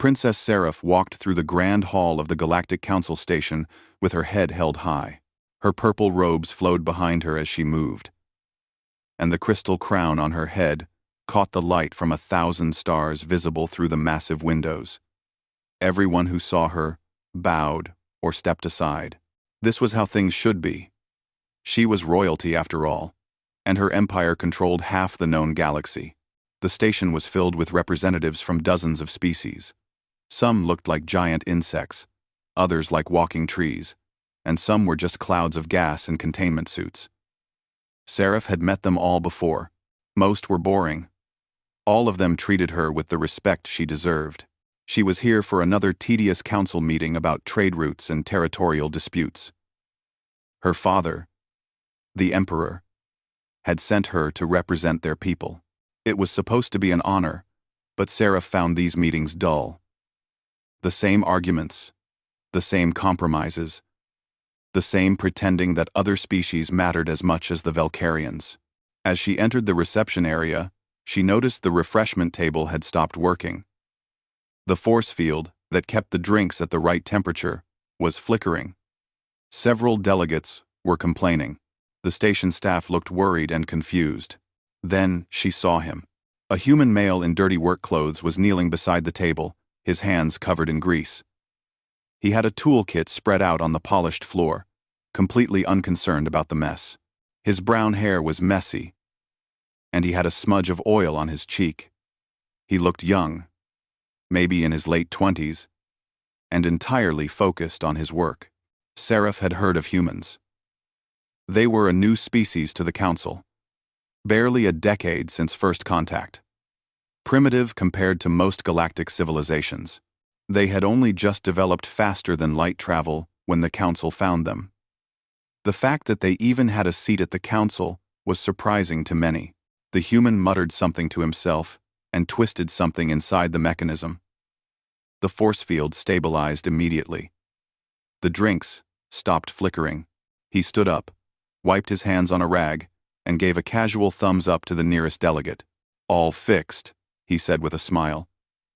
Princess Seraph walked through the grand hall of the Galactic Council Station with her head held high. Her purple robes flowed behind her as she moved, and the crystal crown on her head caught the light from 1,000 stars visible through the massive windows. Everyone who saw her bowed or stepped aside. This was how things should be. She was royalty after all, and her empire controlled half the known galaxy. The station was filled with representatives from dozens of species. Some looked like giant insects, others like walking trees, and some were just clouds of gas in containment suits. Seraph had met them all before. Most were boring. All of them treated her with the respect she deserved. She was here for another tedious council meeting about trade routes and territorial disputes. Her father, the Emperor, had sent her to represent their people. It was supposed to be an honor, but Seraph found these meetings dull. The same arguments, the same compromises, the same pretending that other species mattered as much as the Valkyrians. As she entered the reception area, she noticed the refreshment table had stopped working. The force field that kept the drinks at the right temperature was flickering. Several delegates were complaining. The station staff looked worried and confused. Then she saw him. A human male in dirty work clothes was kneeling beside the table, his hands covered in grease. He had a toolkit spread out on the polished floor, completely unconcerned about the mess. His brown hair was messy, and he had a smudge of oil on his cheek. He looked young, maybe in his late 20s, and entirely focused on his work. Seraph had heard of humans. They were a new species to the Council, barely a decade since first contact. Primitive compared to most galactic civilizations. They had only just developed faster than light travel when the Council found them. The fact that they even had a seat at the Council was surprising to many. The human muttered something to himself and twisted something inside the mechanism. The force field stabilized immediately. The drinks stopped flickering. He stood up, wiped his hands on a rag, and gave a casual thumbs up to the nearest delegate. "All fixed," he said with a smile.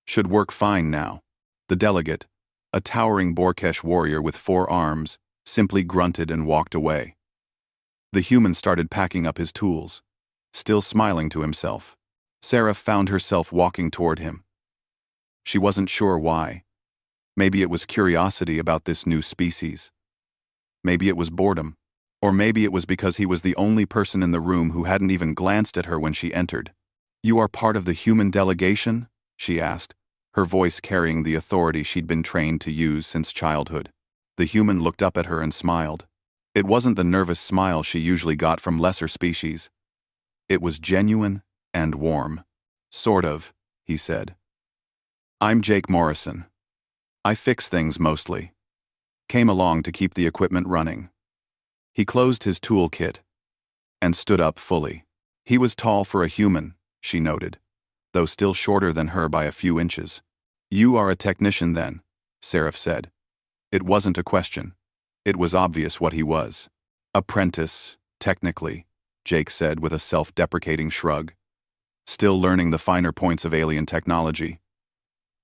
"Should work fine now." The delegate, a towering Borkesh warrior with 4 arms, simply grunted and walked away. The human started packing up his tools, still smiling to himself. Seraph found herself walking toward him. She wasn't sure why. Maybe it was curiosity about this new species. Maybe it was boredom. Or maybe it was because he was the only person in the room who hadn't even glanced at her when she entered. "You are part of the human delegation?" she asked, her voice carrying the authority she'd been trained to use since childhood. The human looked up at her and smiled. It wasn't the nervous smile she usually got from lesser species. It was genuine and warm. "Sort of," he said. "I'm Jake Morrison. I fix things mostly. Came along to keep the equipment running." He closed his toolkit and stood up fully. He was tall for a human, she noted, though still shorter than her by a few inches. "You are a technician then," Seraph said. It wasn't a question. It was obvious what he was. "Apprentice, technically," Jake said with a self-deprecating shrug. "Still learning the finer points of alien technology.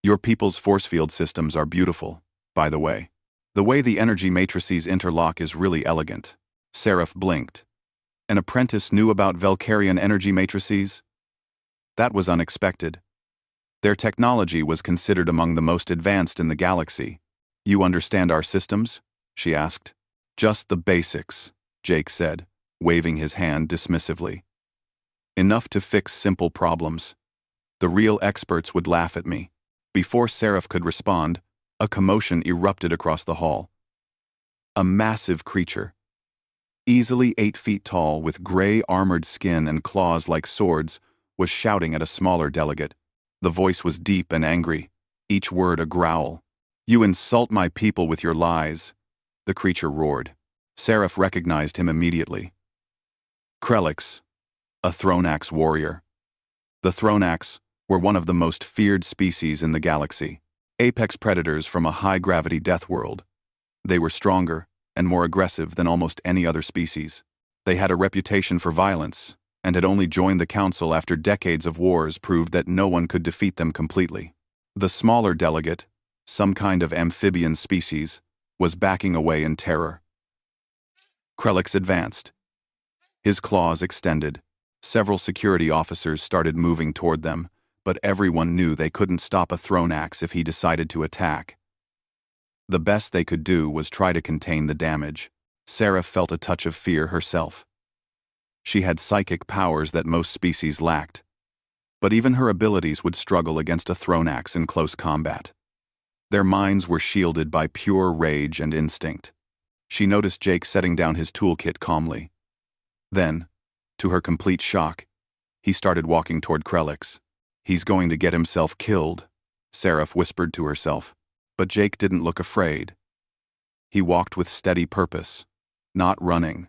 Your people's force field systems are beautiful, by the way. The way the energy matrices interlock is really elegant." Seraph blinked. An apprentice knew about Valkyrian energy matrices? That was unexpected. Their technology was considered among the most advanced in the galaxy. "You understand our systems?" she asked. "Just the basics," Jake said, waving his hand dismissively. "Enough to fix simple problems. The real experts would laugh at me." Before Seraph could respond, a commotion erupted across the hall. A massive creature, easily 8 feet tall with gray armored skin and claws like swords, was shouting at a smaller delegate. The voice was deep and angry, each word a growl. "You insult my people with your lies," the creature roared. Seraph recognized him immediately. Krelix, a Thronax warrior. The Thronax were one of the most feared species in the galaxy. Apex predators from a high-gravity death world. They were stronger and more aggressive than almost any other species. They had a reputation for violence, and had only joined the Council after decades of wars proved that no one could defeat them completely. The smaller delegate, some kind of amphibian species, was backing away in terror. Krelix advanced. His claws extended. Several security officers started moving toward them, but everyone knew they couldn't stop a thrown axe if he decided to attack. The best they could do was try to contain the damage. Sarah felt a touch of fear herself. She had psychic powers that most species lacked, but even her abilities would struggle against a thrown axe in close combat. Their minds were shielded by pure rage and instinct. She noticed Jake setting down his toolkit calmly. Then, to her complete shock, he started walking toward Krelix. "He's going to get himself killed," Seraph whispered to herself, but Jake didn't look afraid. He walked with steady purpose, not running,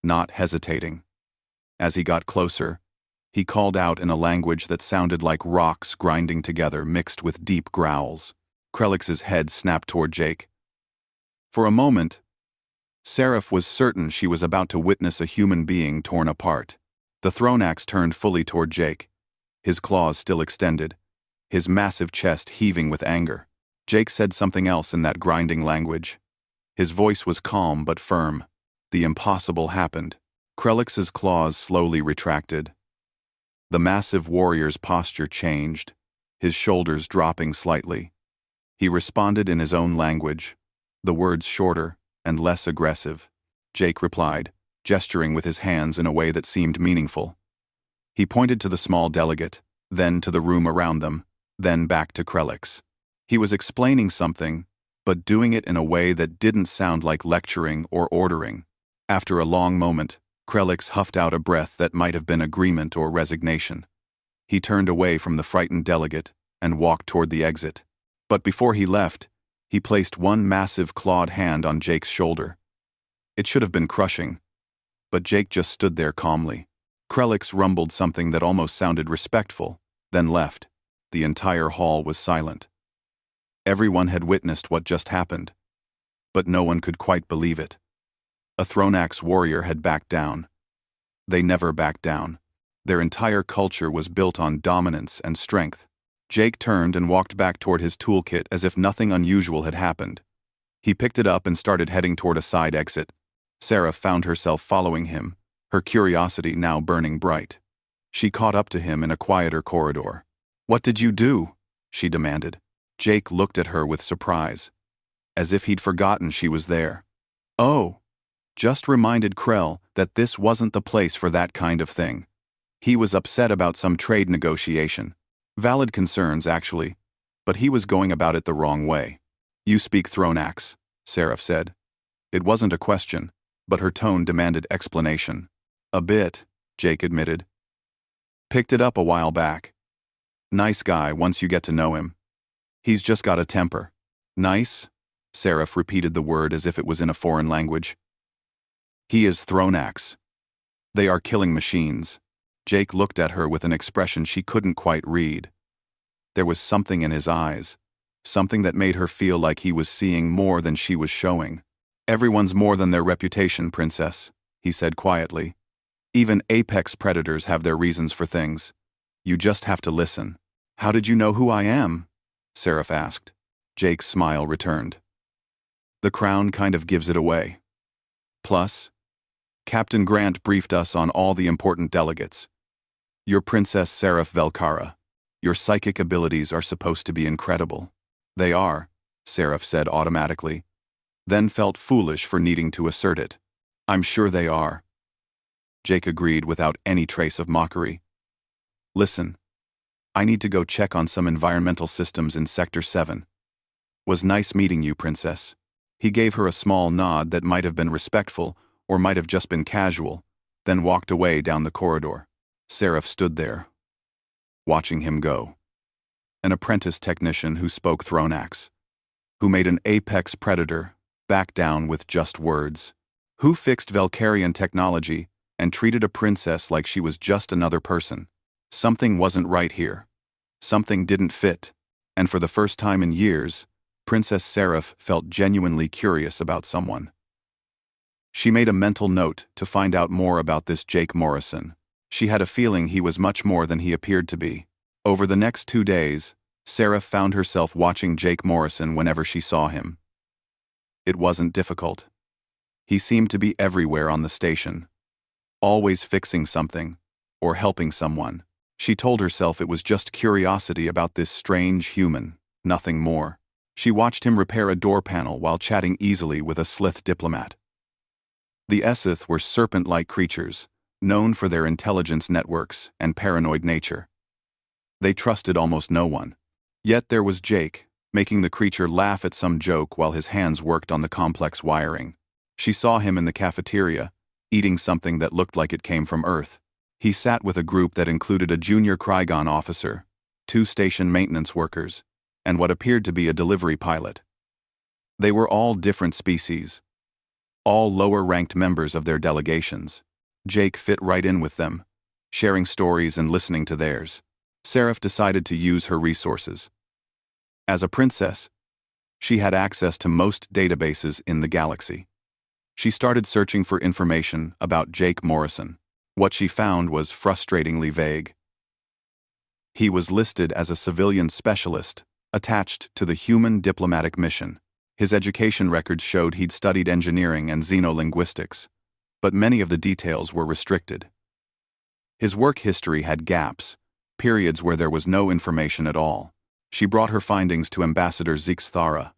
not hesitating. As he got closer, he called out in a language that sounded like rocks grinding together mixed with deep growls. Krelix's head snapped toward Jake. For a moment, Seraph was certain she was about to witness a human being torn apart. The thrown axe turned fully toward Jake, his claws still extended, his massive chest heaving with anger. Jake said something else in that grinding language. His voice was calm but firm. The impossible happened. Krelix's claws slowly retracted. The massive warrior's posture changed, his shoulders dropping slightly. He responded in his own language, the words shorter and less aggressive. Jake replied, gesturing with his hands in a way that seemed meaningful. He pointed to the small delegate, then to the room around them, then back to Krelix. He was explaining something, but doing it in a way that didn't sound like lecturing or ordering. After a long moment, Krelix huffed out a breath that might have been agreement or resignation. He turned away from the frightened delegate and walked toward the exit. But before he left, he placed one massive clawed hand on Jake's shoulder. It should have been crushing, but Jake just stood there calmly. Krelix rumbled something that almost sounded respectful, then left. The entire hall was silent. Everyone had witnessed what just happened, but no one could quite believe it. A thrown-axe warrior had backed down. They never backed down. Their entire culture was built on dominance and strength. Jake turned and walked back toward his toolkit as if nothing unusual had happened. He picked it up and started heading toward a side exit. Sarah found herself following him, her curiosity now burning bright. She caught up to him in a quieter corridor. "What did you do?" she demanded. Jake looked at her with surprise, as if he'd forgotten she was there. "Oh, just reminded Krell that this wasn't the place for that kind of thing. He was upset about some trade negotiation. Valid concerns, actually, but he was going about it the wrong way." "You speak thrown-axe," Seraph said. It wasn't a question, but her tone demanded explanation. "A bit," Jake admitted. "Picked it up a while back. Nice guy once you get to know him. He's just got a temper." "Nice?" Seraph repeated the word as if it was in a foreign language. "He is thrown-axe. They are killing machines." Jake looked at her with an expression she couldn't quite read. There was something in his eyes, something that made her feel like he was seeing more than she was showing. "Everyone's more than their reputation, Princess," he said quietly. "Even apex predators have their reasons for things. You just have to listen." "How did you know who I am?" Seraph asked. Jake's smile returned. "The crown kind of gives it away. Plus, Captain Grant briefed us on all the important delegates. You're Princess Seraph Velkara. Your psychic abilities are supposed to be incredible." "They are," Seraph said automatically, then felt foolish for needing to assert it. "I'm sure they are." Jake agreed without any trace of mockery. "Listen, I need to go check on some environmental systems in Sector 7. Was nice meeting you, Princess." He gave her a small nod that might have been respectful or might have just been casual, then walked away down the corridor. Seraph stood there, watching him go. An apprentice technician who spoke thrown-axe, who made an apex predator back down with just words, who fixed Velkarian technology and treated a princess like she was just another person. Something wasn't right here. Something didn't fit, and for the first time in years, Princess Seraph felt genuinely curious about someone. She made a mental note to find out more about this Jake Morrison. She had a feeling he was much more than he appeared to be. Over the next 2 days, Sarah found herself watching Jake Morrison whenever she saw him. It wasn't difficult. He seemed to be everywhere on the station, always fixing something or helping someone. She told herself it was just curiosity about this strange human, nothing more. She watched him repair a door panel while chatting easily with a Slith diplomat. The Esith were serpent-like creatures, known for their intelligence networks and paranoid nature. They trusted almost no one. Yet there was Jake, making the creature laugh at some joke while his hands worked on the complex wiring. She saw him in the cafeteria, eating something that looked like it came from Earth. He sat with a group that included a junior Krygon officer, 2 station maintenance workers, and what appeared to be a delivery pilot. They were all different species, all lower-ranked members of their delegations. Jake fit right in with them, sharing stories and listening to theirs. Seraph decided to use her resources. As a princess, she had access to most databases in the galaxy. She started searching for information about Jake Morrison. What she found was frustratingly vague. He was listed as a civilian specialist, attached to the human diplomatic mission. His education records showed he'd studied engineering and xenolinguistics, but many of the details were restricted. His work history had gaps, periods where there was no information at all. She brought her findings to Ambassador Zixthara,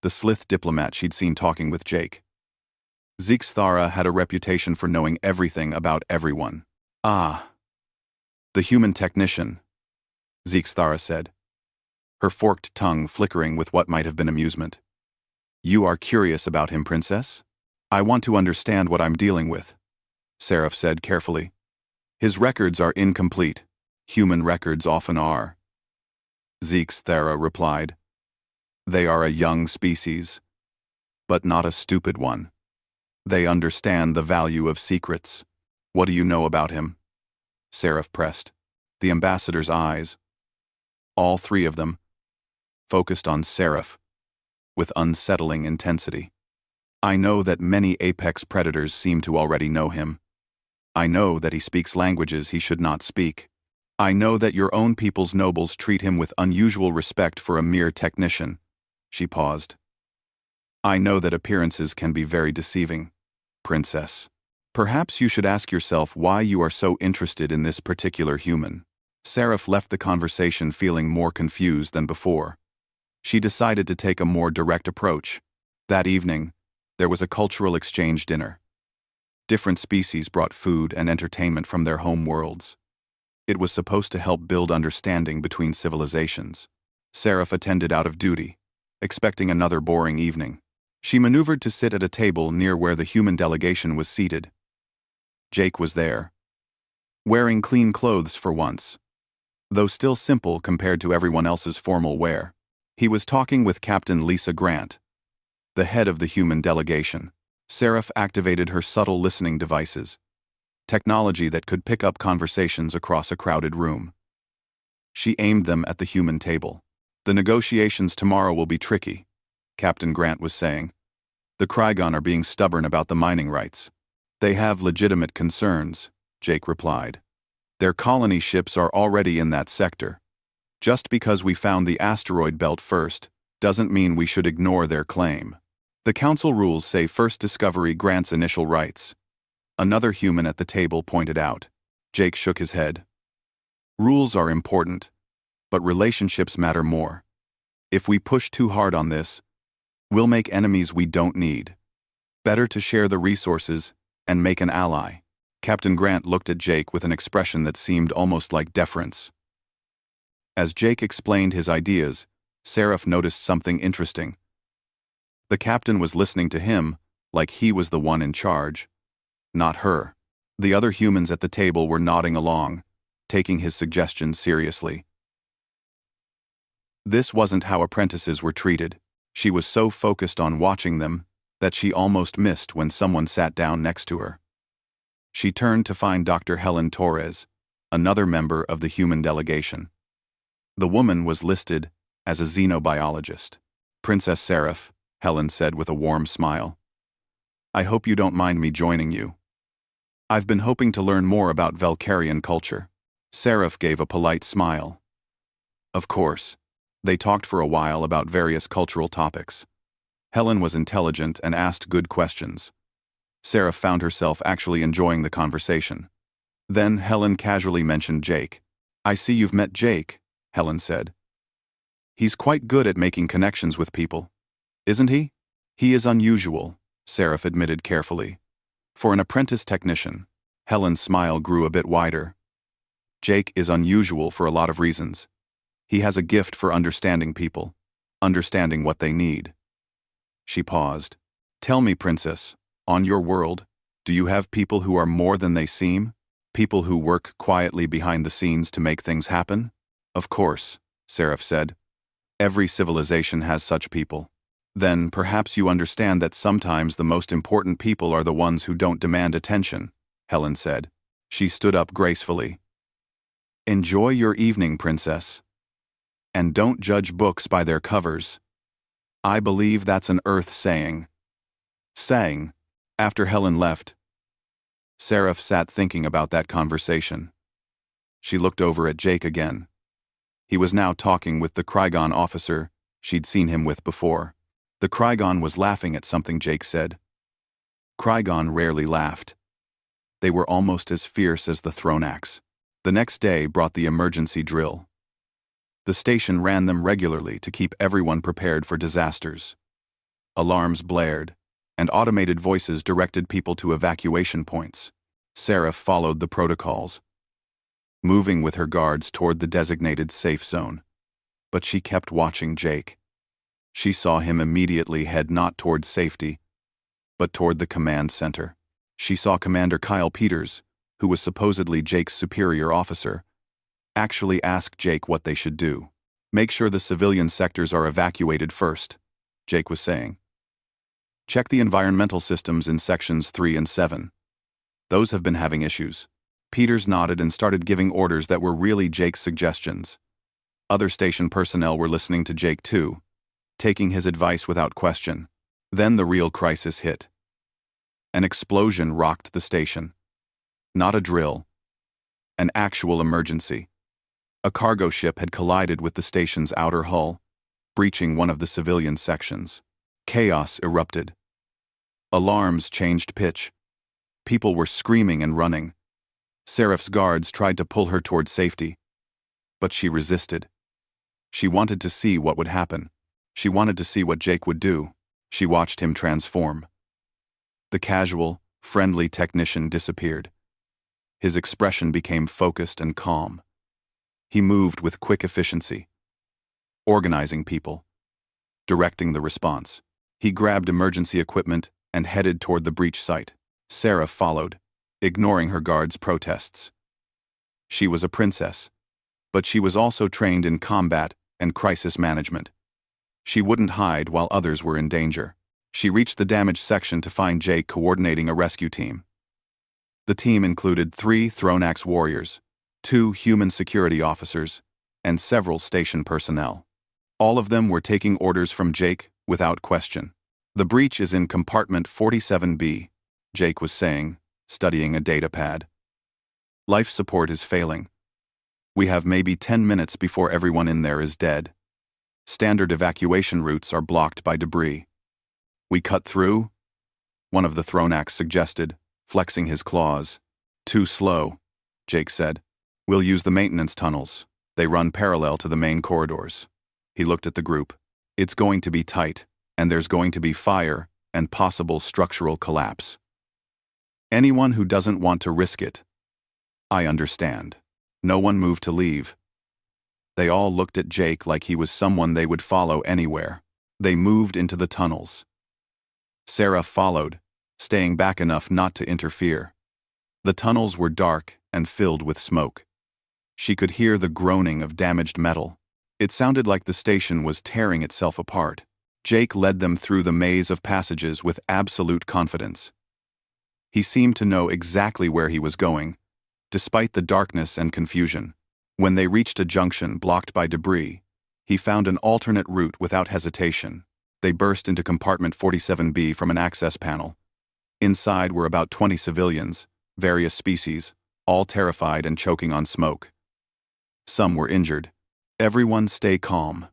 the Slith diplomat she'd seen talking with Jake. Zixthara had a reputation for knowing everything about everyone. "Ah, the human technician," Zixthara said, her forked tongue flickering with what might have been amusement. "You are curious about him, princess? I want to understand what I'm dealing with," Seraph said carefully. "His records are incomplete. Human records often are." Zixthara replied. "They are a young species, but not a stupid one. They understand the value of secrets. What do you know about him?" Seraph pressed. The ambassador's eyes, all 3 of them, focused on Seraph with unsettling intensity. "I know that many apex predators seem to already know him. I know that he speaks languages he should not speak. I know that your own people's nobles treat him with unusual respect for a mere technician." She paused. "I know that appearances can be very deceiving, princess. Perhaps you should ask yourself why you are so interested in this particular human." Seraph left the conversation feeling more confused than before. She decided to take a more direct approach. That evening, there was a cultural exchange dinner. Different species brought food and entertainment from their home worlds. It was supposed to help build understanding between civilizations. Seraph attended out of duty, expecting another boring evening. She maneuvered to sit at a table near where the human delegation was seated. Jake was there, wearing clean clothes for once, though still simple compared to everyone else's formal wear. He was talking with Captain Lisa Grant, the head of the human delegation. Seraph activated her subtle listening devices, technology that could pick up conversations across a crowded room. She aimed them at the human table. "The negotiations tomorrow will be tricky," Captain Grant was saying. "The Krygon are being stubborn about the mining rights." "They have legitimate concerns," Jake replied. "Their colony ships are already in that sector. Just because we found the asteroid belt first doesn't mean we should ignore their claim. The Council rules say first discovery grants initial rights," another human at the table pointed out. Jake shook his head. "Rules are important, but relationships matter more. If we push too hard on this, we'll make enemies we don't need. Better to share the resources and make an ally." Captain Grant looked at Jake with an expression that seemed almost like deference. As Jake explained his ideas, Seraph noticed something interesting. The captain was listening to him like he was the one in charge, not her. The other humans at the table were nodding along, taking his suggestions seriously. This wasn't how apprentices were treated. She was so focused on watching them that she almost missed when someone sat down next to her. She turned to find Dr. Helen Torres, another member of the human delegation. The woman was listed as a xenobiologist. "Princess Seraph," Helen said with a warm smile. "I hope you don't mind me joining you. I've been hoping to learn more about Valkyrian culture." Seraph gave a polite smile. "Of course. They talked for a while about various cultural topics. Helen was intelligent and asked good questions. Sarah found herself actually enjoying the conversation. Then Helen casually mentioned Jake. "I see you've met Jake," Helen said. "He's quite good at making connections with people, isn't he?" "He is unusual," Sarah admitted carefully. For an apprentice technician, Helen's smile grew a bit wider. "Jake is unusual for a lot of reasons. He has a gift for understanding people, understanding what they need." She paused. "Tell me, Princess, on your world, do you have people who are more than they seem? People who work quietly behind the scenes to make things happen?" "Of course," Seraph said. "Every civilization has such people." "Then perhaps you understand that sometimes the most important people are the ones who don't demand attention," Helen said. She stood up gracefully. "Enjoy your evening, Princess. And don't judge books by their covers. I believe that's an Earth saying." After Helen left, Seraph sat thinking about that conversation. She looked over at Jake again. He was now talking with the Krygon officer she'd seen him with before. The Krygon was laughing at something Jake said. Krygon rarely laughed. They were almost as fierce as the Thronax. The next day brought the emergency drill. The station ran them regularly to keep everyone prepared for disasters. Alarms blared, and automated voices directed people to evacuation points. Seraph followed the protocols, moving with her guards toward the designated safe zone. But she kept watching Jake. She saw him immediately head not toward safety, but toward the command center. She saw Commander Kyle Peters, who was supposedly Jake's superior officer, actually ask Jake what they should do. "Make sure the civilian sectors are evacuated first," Jake was saying. "Check the environmental systems in sections 3 and 7. Those have been having issues." Peters nodded and started giving orders that were really Jake's suggestions. Other station personnel were listening to Jake too, taking his advice without question. Then the real crisis hit. An explosion rocked the station. Not a drill. An actual emergency. A cargo ship had collided with the station's outer hull, breaching one of the civilian sections. Chaos erupted. Alarms changed pitch. People were screaming and running. Seraph's guards tried to pull her toward safety, but she resisted. She wanted to see what would happen. She wanted to see what Jake would do. She watched him transform. The casual, friendly technician disappeared. His expression became focused and calm. He moved with quick efficiency, organizing people, directing the response. He grabbed emergency equipment and headed toward the breach site. Sarah followed, ignoring her guards' protests. She was a princess, but she was also trained in combat and crisis management. She wouldn't hide while others were in danger. She reached the damaged section to find Jake coordinating a rescue team. The team included 3 Thronax warriors, 2 human security officers, and several station personnel. All of them were taking orders from Jake without question. "The breach is in compartment 47B, Jake was saying, studying a data pad. "Life support is failing. We have maybe 10 minutes before everyone in there is dead. Standard evacuation routes are blocked by debris." "We cut through?" one of the Thronax suggested, flexing his claws. "Too slow," Jake said. "We'll use the maintenance tunnels. They run parallel to the main corridors." He looked at the group. "It's going to be tight, and there's going to be fire and possible structural collapse. Anyone who doesn't want to risk it." "I understand." No one moved to leave. They all looked at Jake like he was someone they would follow anywhere. They moved into the tunnels. Sarah followed, staying back enough not to interfere. The tunnels were dark and filled with smoke. She could hear the groaning of damaged metal. It sounded like the station was tearing itself apart. Jake led them through the maze of passages with absolute confidence. He seemed to know exactly where he was going, despite the darkness and confusion. When they reached a junction blocked by debris, he found an alternate route without hesitation. They burst into compartment 47B from an access panel. Inside were about 20 civilians, various species, all terrified and choking on smoke. Some were injured. "Everyone stay calm,"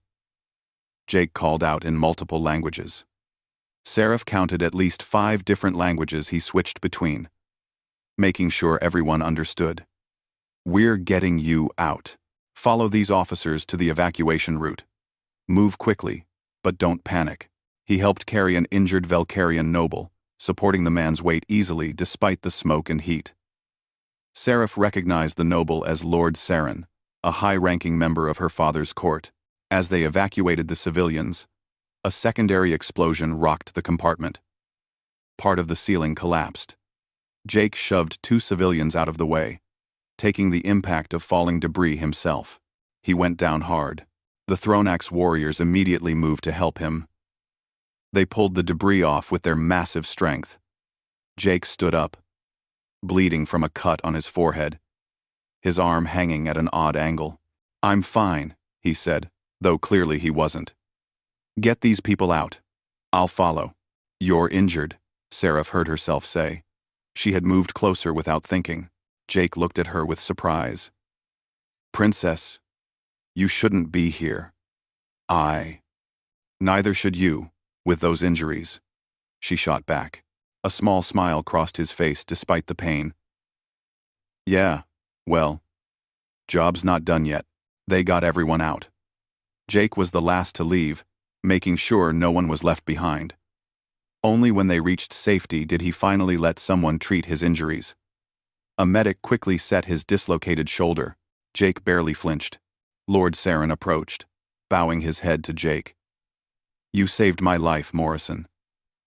Jake called out in multiple languages. Seraph counted at least 5 different languages he switched between, making sure everyone understood. "We're getting you out. Follow these officers to the evacuation route. Move quickly, but don't panic." He helped carry an injured Velcarian noble, supporting the man's weight easily despite the smoke and heat. Seraph recognized the noble as Lord Saren, a high-ranking member of her father's court. As they evacuated the civilians, a secondary explosion rocked the compartment. Part of the ceiling collapsed. Jake shoved 2 civilians out of the way, taking the impact of falling debris himself. He went down hard. The Thronax warriors immediately moved to help him. They pulled the debris off with their massive strength. Jake stood up, bleeding from a cut on his forehead, his arm hanging at an odd angle. "I'm fine," he said, though clearly he wasn't. "Get these people out. I'll follow." "You're injured," Seraph heard herself say. She had moved closer without thinking. Jake looked at her with surprise. "Princess, you shouldn't be here." "Neither should you, with those injuries," she shot back. A small smile crossed his face despite the pain. "Yeah, well, job's not done yet. They got everyone out." Jake was the last to leave, making sure no one was left behind. Only when they reached safety did he finally let someone treat his injuries. A medic quickly set his dislocated shoulder. Jake barely flinched. Lord Saren approached, bowing his head to Jake. "You saved my life, Morrison.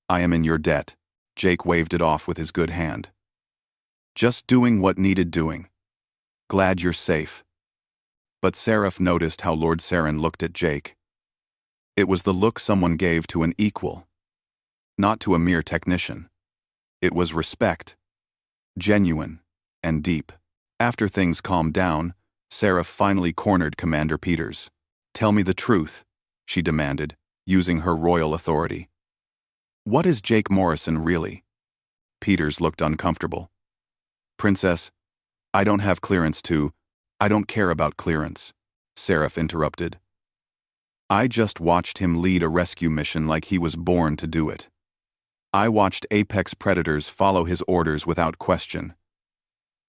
I am in your debt." Jake waved it off with his good hand. "Just doing what needed doing. Glad you're safe." But Seraph noticed how Lord Saren looked at Jake. It was the look someone gave to an equal, not to a mere technician. It was respect, genuine and deep. After things calmed down, Seraph finally cornered Commander Peters. "Tell me the truth," she demanded, using her royal authority. "What is Jake Morrison really?" Peters looked uncomfortable. "Princess, I don't have clearance to—" "I don't care about clearance," Seraph interrupted. "I just watched him lead a rescue mission like he was born to do it. I watched apex predators follow his orders without question.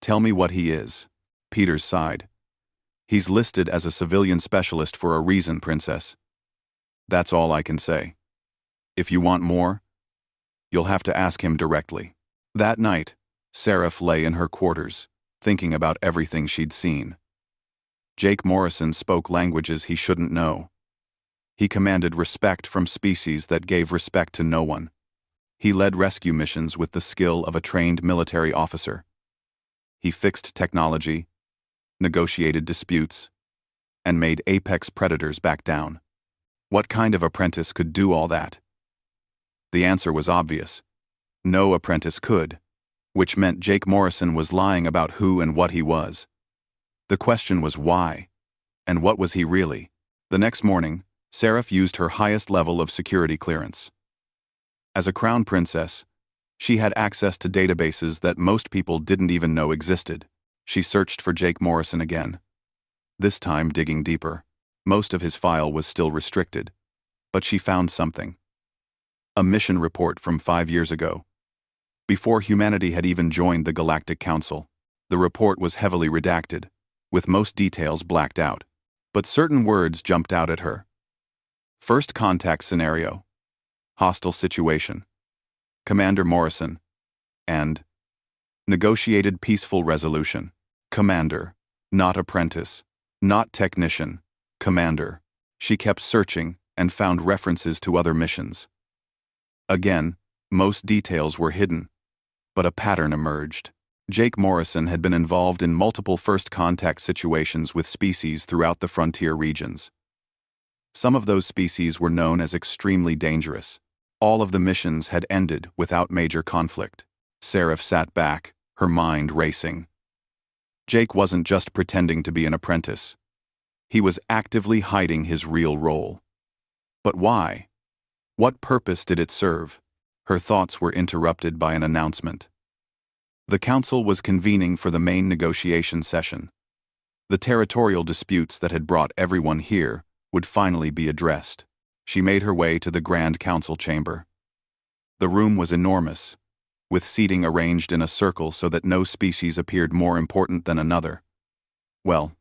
Tell me what he is." Peters sighed. "He's listed as a civilian specialist for a reason, Princess. That's all I can say. If you want more, you'll have to ask him directly." That night, Seraph lay in her quarters, thinking about everything she'd seen. Jake Morrison spoke languages he shouldn't know. He commanded respect from species that gave respect to no one. He led rescue missions with the skill of a trained military officer. He fixed technology, negotiated disputes, and made apex predators back down. What kind of apprentice could do all that? The answer was obvious. No apprentice could, which meant Jake Morrison was lying about who and what he was. The question was why, and what was he really? The next morning, Seraph used her highest level of security clearance. As a crown princess, she had access to databases that most people didn't even know existed. She searched for Jake Morrison again, this time digging deeper. Most of his file was still restricted, but she found something. A mission report from 5 years ago. Before humanity had even joined the Galactic Council, the report was heavily redacted, with most details blacked out. But certain words jumped out at her. First contact scenario. Hostile situation. Commander Morrison. And negotiated peaceful resolution. Commander. Not apprentice. Not technician. Commander. She kept searching and found references to other missions. Again, most details were hidden, but a pattern emerged. Jake Morrison had been involved in multiple first contact situations with species throughout the frontier regions. Some of those species were known as extremely dangerous. All of the missions had ended without major conflict. Seraph sat back, her mind racing. Jake wasn't just pretending to be an apprentice. He was actively hiding his real role. But why? What purpose did it serve? Her thoughts were interrupted by an announcement. The council was convening for the main negotiation session. The territorial disputes that had brought everyone here would finally be addressed. She made her way to the Grand Council chamber. The room was enormous, with seating arranged in a circle so that no species appeared more important than another. Well,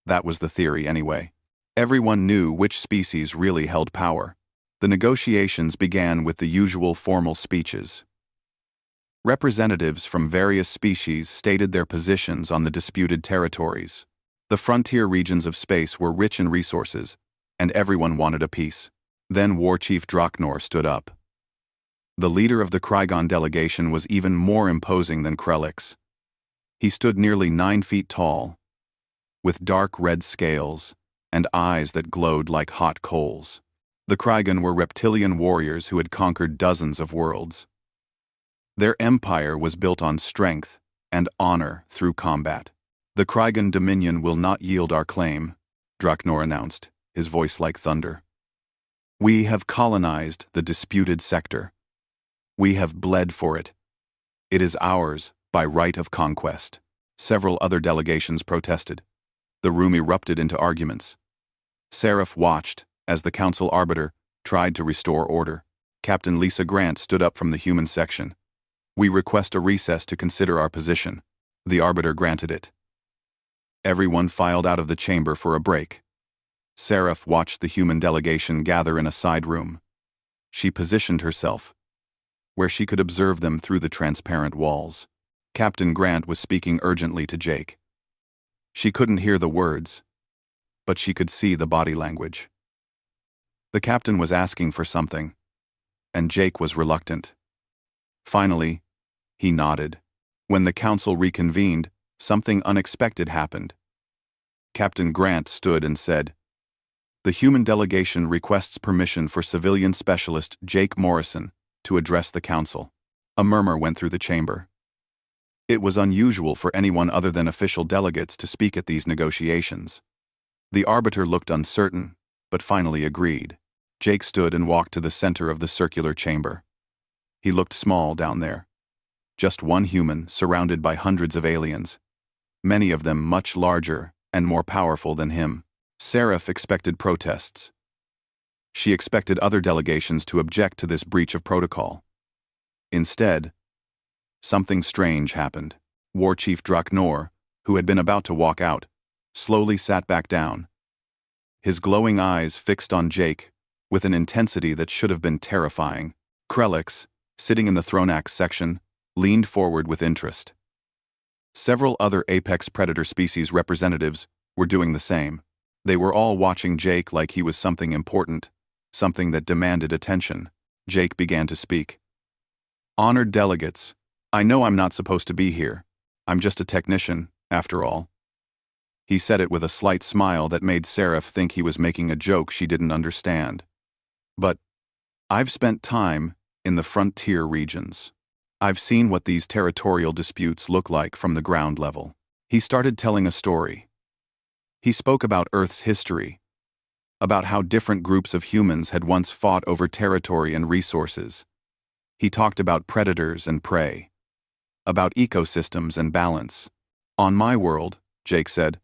that was the theory anyway. Everyone knew which species really held power. The negotiations began with the usual formal speeches. Representatives from various species stated their positions on the disputed territories. The frontier regions of space were rich in resources, and everyone wanted a piece. Then War Chief Draknor stood up. The leader of the Krygon delegation was even more imposing than Krellix. He stood nearly 9 feet tall, with dark red scales and eyes that glowed like hot coals. The Krygon were reptilian warriors who had conquered dozens of worlds. Their empire was built on strength and honor through combat. "The Krygon Dominion will not yield our claim," Draknor announced, his voice like thunder. "We have colonized the disputed sector. We have bled for it. It is ours by right of conquest." Several other delegations protested. The room erupted into arguments. Seraph watched as the council arbiter tried to restore order. Captain Lisa Grant stood up from the human section. "We request a recess to consider our position." The arbiter granted it. Everyone filed out of the chamber for a break. Seraph watched the human delegation gather in a side room. She positioned herself where she could observe them through the transparent walls. Captain Grant was speaking urgently to Jake. She couldn't hear the words, but she could see the body language. The captain was asking for something, and Jake was reluctant. Finally, he nodded. When the council reconvened, something unexpected happened. Captain Grant stood and said, "The human delegation requests permission for civilian specialist Jake Morrison to address the council." A murmur went through the chamber. It was unusual for anyone other than official delegates to speak at these negotiations. The arbiter looked uncertain, but finally agreed. Jake stood and walked to the center of the circular chamber. He looked small down there. Just one human surrounded by hundreds of aliens, many of them much larger and more powerful than him. Seraph expected protests. She expected other delegations to object to this breach of protocol. Instead, something strange happened. War Chief Draknor, who had been about to walk out, slowly sat back down. His glowing eyes fixed on Jake with an intensity that should have been terrifying. Krellix, sitting in the Thronax section, leaned forward with interest. Several other apex predator species representatives were doing the same. They were all watching Jake like he was something important, something that demanded attention. Jake began to speak. "Honored delegates, I know I'm not supposed to be here. I'm just a technician, after all." He said it with a slight smile that made Seraph think he was making a joke she didn't understand. "But I've spent time in the frontier regions. I've seen what these territorial disputes look like from the ground level." He started telling a story. He spoke about Earth's history, about how different groups of humans had once fought over territory and resources. He talked about predators and prey, about ecosystems and balance. "On my world," Jake said,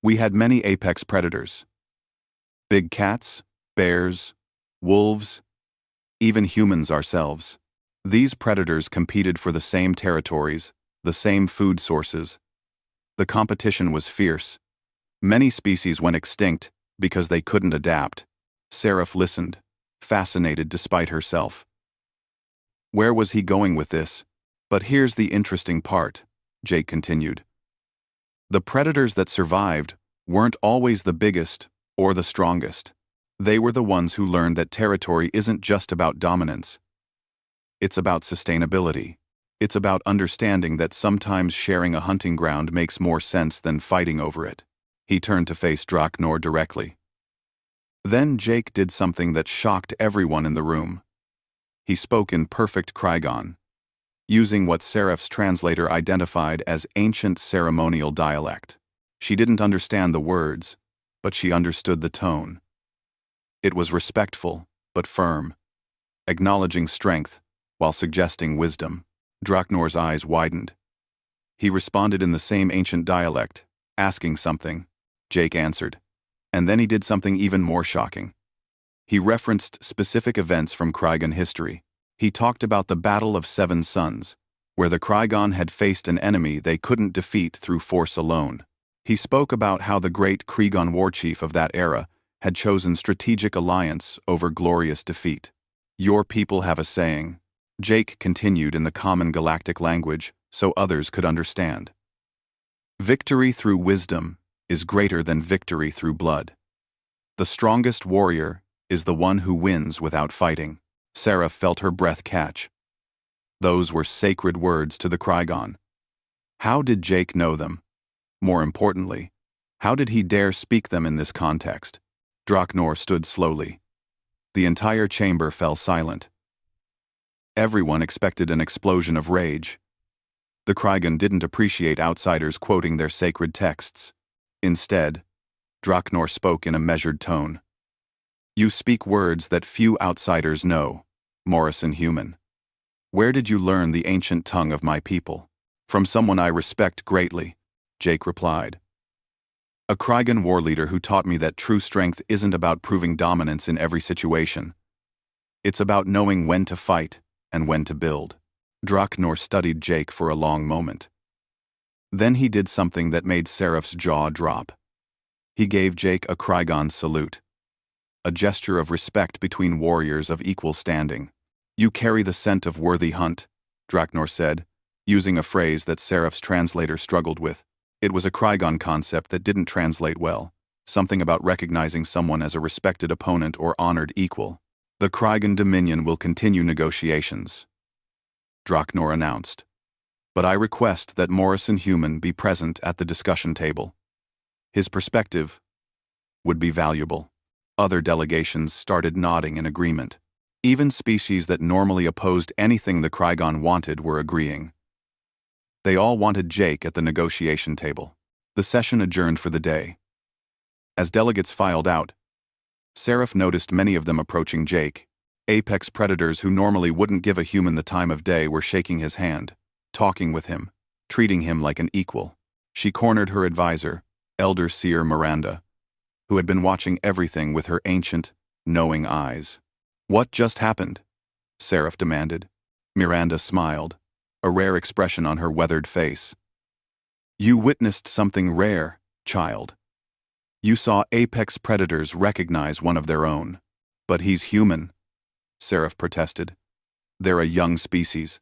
"we had many apex predators. Big cats, bears, wolves, even humans ourselves. These predators competed for the same territories, the same food sources. The competition was fierce. Many species went extinct because they couldn't adapt." Seraph listened, fascinated despite herself. Where was he going with this? "But here's the interesting part," Jake continued. "The predators that survived weren't always the biggest or the strongest. They were the ones who learned that territory isn't just about dominance. It's about sustainability. It's about understanding that sometimes sharing a hunting ground makes more sense than fighting over it." He turned to face Draknor directly. Then Jake did something that shocked everyone in the room. He spoke in perfect Krygon, using what Seraph's translator identified as ancient ceremonial dialect. She didn't understand the words, but she understood the tone. It was respectful, but firm, acknowledging strength while suggesting wisdom. Draknor's eyes widened. He responded in the same ancient dialect, asking something. Jake answered. And then he did something even more shocking. He referenced specific events from Krygan history. He talked about the Battle of Seven Suns, where the Krygan had faced an enemy they couldn't defeat through force alone. He spoke about how the great Krygan warchief of that era had chosen strategic alliance over glorious defeat. Your people have a saying, Jake continued in the common galactic language so others could understand. Victory through wisdom is greater than victory through blood. The strongest warrior is the one who wins without fighting. Sarah felt her breath catch. Those were sacred words to the Krygan. How did Jake know them? More importantly, how did he dare speak them in this context? Draknor stood slowly. The entire chamber fell silent. Everyone expected an explosion of rage. The Krygan didn't appreciate outsiders quoting their sacred texts. Instead, Draknor spoke in a measured tone. You speak words that few outsiders know, Morrison human. Where did you learn the ancient tongue of my people? From someone I respect greatly, Jake replied. A Krygan war leader who taught me that true strength isn't about proving dominance in every situation. It's about knowing when to fight and when to build. Draknor studied Jake for a long moment. Then he did something that made Seraph's jaw drop. He gave Jake a Krygan salute, a gesture of respect between warriors of equal standing. You carry the scent of worthy hunt, Draknor said, using a phrase that Seraph's translator struggled with. It was a Krygan concept that didn't translate well, something about recognizing someone as a respected opponent or honored equal. The Krygan Dominion will continue negotiations, Draknor announced. But I request that Morrison Human be present at the discussion table. His perspective would be valuable. Other delegations started nodding in agreement. Even species that normally opposed anything the Krygan wanted were agreeing. They all wanted Jake at the negotiation table. The session adjourned for the day. As delegates filed out, Seraph noticed many of them approaching Jake. Apex predators who normally wouldn't give a human the time of day were shaking his hand, talking with him, treating him like an equal. She cornered her advisor, Elder Seer Miranda, who had been watching everything with her ancient, knowing eyes. What just happened? Seraph demanded. Miranda smiled, a rare expression on her weathered face. You witnessed something rare, child. You saw apex predators recognize one of their own. But he's human, Seraph protested. They're a young species.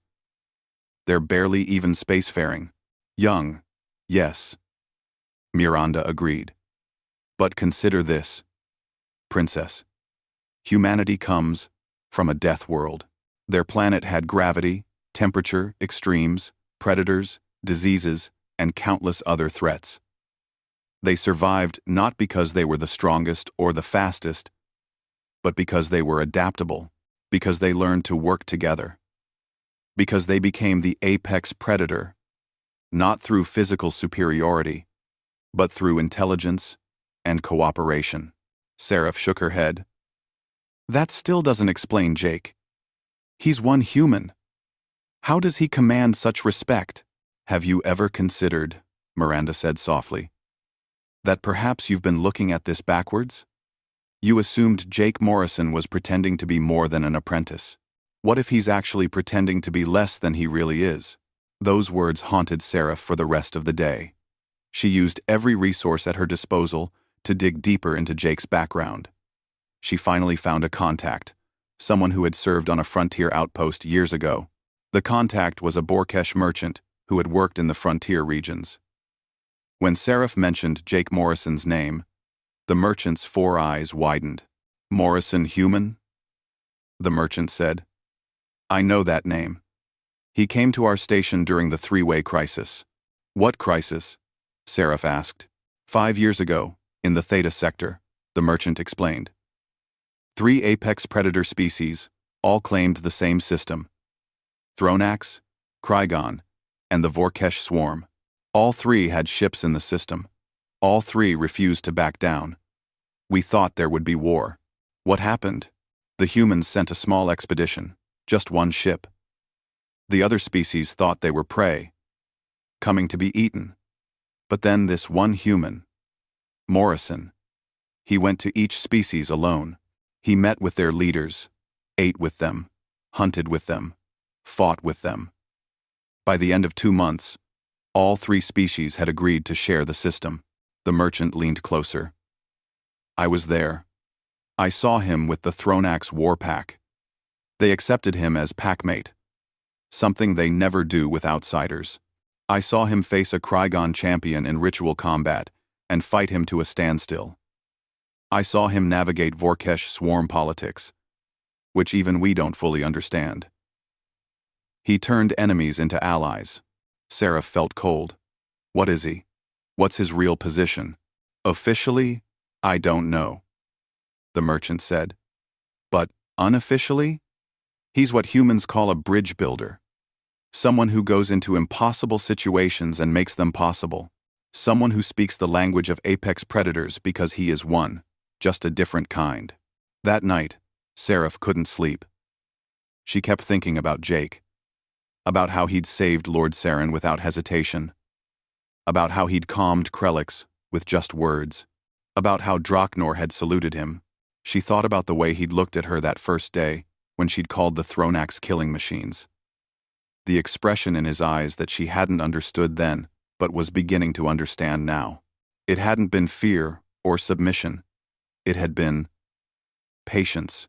They're barely even spacefaring. Young, yes. Miranda agreed. But consider this, Princess. Humanity comes from a death world. Their planet had gravity, temperature, extremes, predators, diseases, and countless other threats. They survived not because they were the strongest or the fastest, but because they were adaptable, because they learned to work together, because they became the apex predator, not through physical superiority, but through intelligence and cooperation. Seraph shook her head. That still doesn't explain Jake. He's one human. How does he command such respect? Have you ever considered, Miranda said softly, that perhaps you've been looking at this backwards? You assumed Jake Morrison was pretending to be more than an apprentice. What if he's actually pretending to be less than he really is? Those words haunted Seraph for the rest of the day. She used every resource at her disposal to dig deeper into Jake's background. She finally found a contact, someone who had served on a frontier outpost years ago. The contact was a Borkesh merchant who had worked in the frontier regions. When Seraph mentioned Jake Morrison's name, the merchant's 4 eyes widened. Morrison human? The merchant said. I know that name. He came to our station during the 3-way crisis. What crisis? Seraph asked. 5 years ago, in the Theta sector, the merchant explained. 3 apex predator species, all claimed the same system. Thronax, Krygan, and the Vorkesh swarm. All 3 had ships in the system. All 3 refused to back down. We thought there would be war. What happened? The humans sent a small expedition, just 1 ship. The other species thought they were prey, coming to be eaten. But then this one human, Morrison, he went to each species alone. He met with their leaders, ate with them, hunted with them, fought with them. By the end of 2 months, all 3 species had agreed to share the system. The merchant leaned closer. I was there. I saw him with the Thronax war pack. They accepted him as packmate, something they never do with outsiders. I saw him face a Krygon champion in ritual combat and fight him to a standstill. I saw him navigate Vorkesh swarm politics, which even we don't fully understand. He turned enemies into allies. Seraph felt cold. What is he? What's his real position? Officially, I don't know, the merchant said. But unofficially, he's what humans call a bridge builder. Someone who goes into impossible situations and makes them possible. Someone who speaks the language of apex predators because he is one, just a different kind. That night, Seraph couldn't sleep. She kept thinking about Jake, about how he'd saved Lord Saren without hesitation, about how he'd calmed Krelix with just words, about how Draknor had saluted him. She thought about the way he'd looked at her that first day, when she'd called the Thronax killing machines. The expression in his eyes that she hadn't understood then, but was beginning to understand now. It hadn't been fear or submission. It had been patience,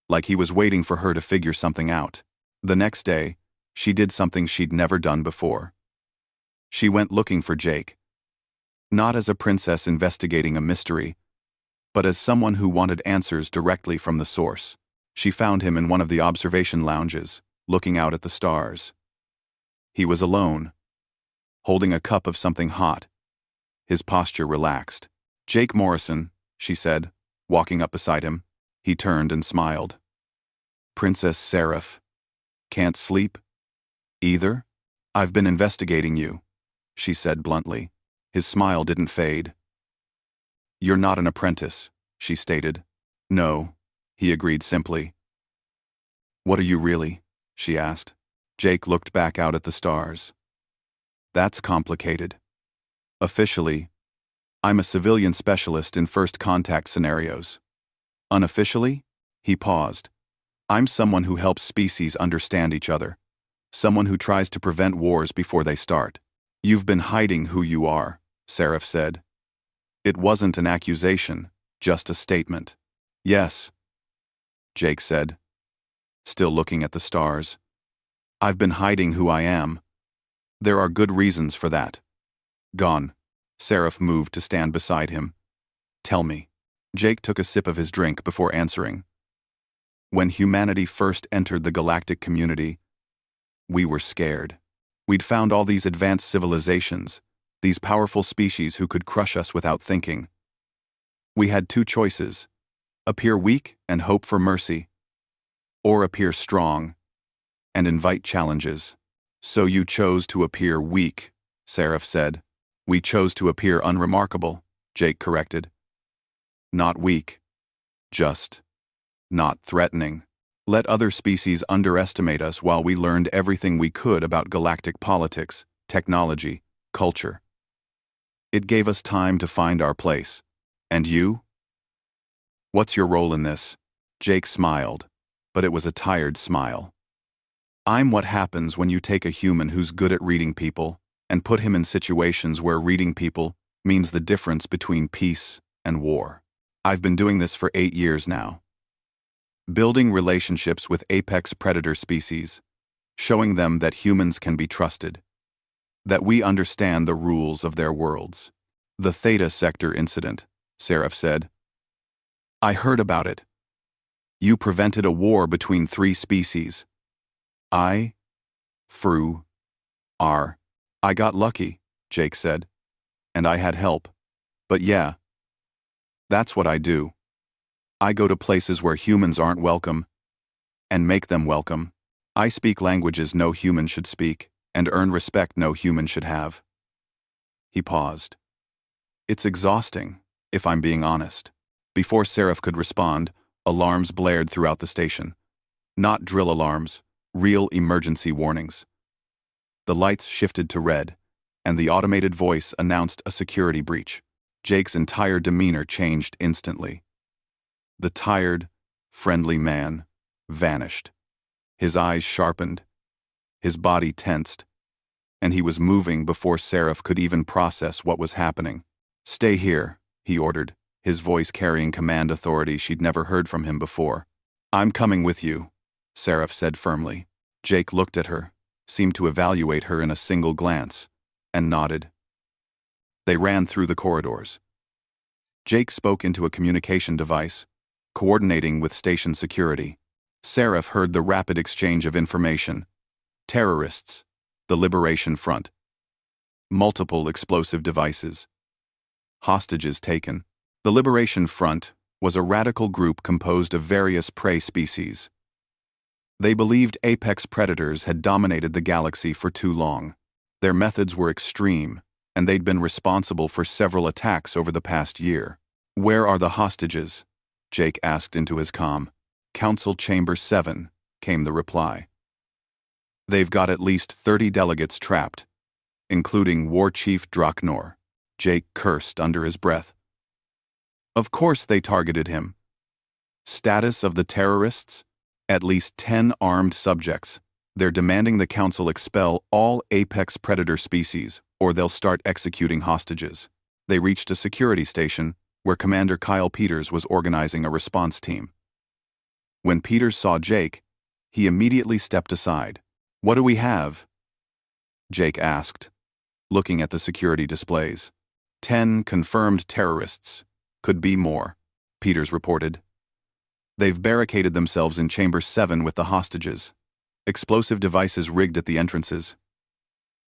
like he was waiting for her to figure something out. The next day, she did something she'd never done before. She went looking for Jake. Not as a princess investigating a mystery, but as someone who wanted answers directly from the source. She found him in one of the observation lounges, looking out at the stars. He was alone, holding a cup of something hot. His posture relaxed. Jake Morrison, she said, walking up beside him. He turned and smiled. Princess Seraph. Can't sleep? Either? I've been investigating you, she said bluntly. His smile didn't fade. You're not an apprentice, she stated. No, he agreed simply. What are you really? She asked. Jake looked back out at the stars. That's complicated. Officially, I'm a civilian specialist in first contact scenarios. Unofficially, he paused. I'm someone who helps species understand each other. Someone who tries to prevent wars before they start. You've been hiding who you are, Seraph said. It wasn't an accusation, just a statement. Yes, Jake said, still looking at the stars. I've been hiding who I am. There are good reasons for that. Gone. Seraph moved to stand beside him. Tell me. Jake took a sip of his drink before answering. When humanity first entered the galactic community, we were scared. We'd found all these advanced civilizations, these powerful species who could crush us without thinking. We had 2 choices: appear weak and hope for mercy, or appear strong and invite challenges. So you chose to appear weak, Seraph said. We chose to appear unremarkable, Jake corrected. Not weak. Just not threatening. Let other species underestimate us while we learned everything we could about galactic politics, technology, culture. It gave us time to find our place. And you? What's your role in this? Jake smiled, but it was a tired smile. I'm what happens when you take a human who's good at reading people and put him in situations where reading people means the difference between peace and war. I've been doing this for 8 years now. Building relationships with apex predator species, showing them that humans can be trusted, that we understand the rules of their worlds. The Theta Sector incident, Seraph said. I heard about it. You prevented a war between 3 species. I got lucky, Jake said. And I had help. But yeah, that's what I do. I go to places where humans aren't welcome and make them welcome. I speak languages no human should speak and earn respect no human should have. He paused. It's exhausting, if I'm being honest. Before Seraph could respond, alarms blared throughout the station. Not drill alarms, real emergency warnings. The lights shifted to red, and the automated voice announced a security breach. Jake's entire demeanor changed instantly. The tired, friendly man, vanished. His eyes sharpened, his body tensed, and he was moving before Seraph could even process what was happening. "Stay here," he ordered, his voice carrying command authority she'd never heard from him before. "I'm coming with you," Seraph said firmly. Jake looked at her, seemed to evaluate her in a single glance, and nodded. They ran through the corridors. Jake spoke into a communication device, coordinating with station security. Seraph heard the rapid exchange of information. Terrorists, the Liberation Front. Multiple explosive devices. Hostages taken. The Liberation Front was a radical group composed of various prey species. They believed apex predators had dominated the galaxy for too long. Their methods were extreme, and they'd been responsible for several attacks over the past year. "Where are the hostages?" Jake asked into his comm. "Council Chamber 7, came the reply. "They've got at least 30 delegates trapped, including War Chief Draknor." Jake cursed under his breath. Of course they targeted him. Status of the terrorists? At least 10 armed subjects. They're demanding the Council expel all apex predator species, or they'll start executing hostages. They reached a security station where Commander Kyle Peters was organizing a response team. When Peters saw Jake, he immediately stepped aside. "What do we have?" Jake asked, looking at the security displays. 10 confirmed terrorists. Could be more, Peters reported. They've barricaded themselves in Chamber 7 with the hostages. Explosive devices rigged at the entrances.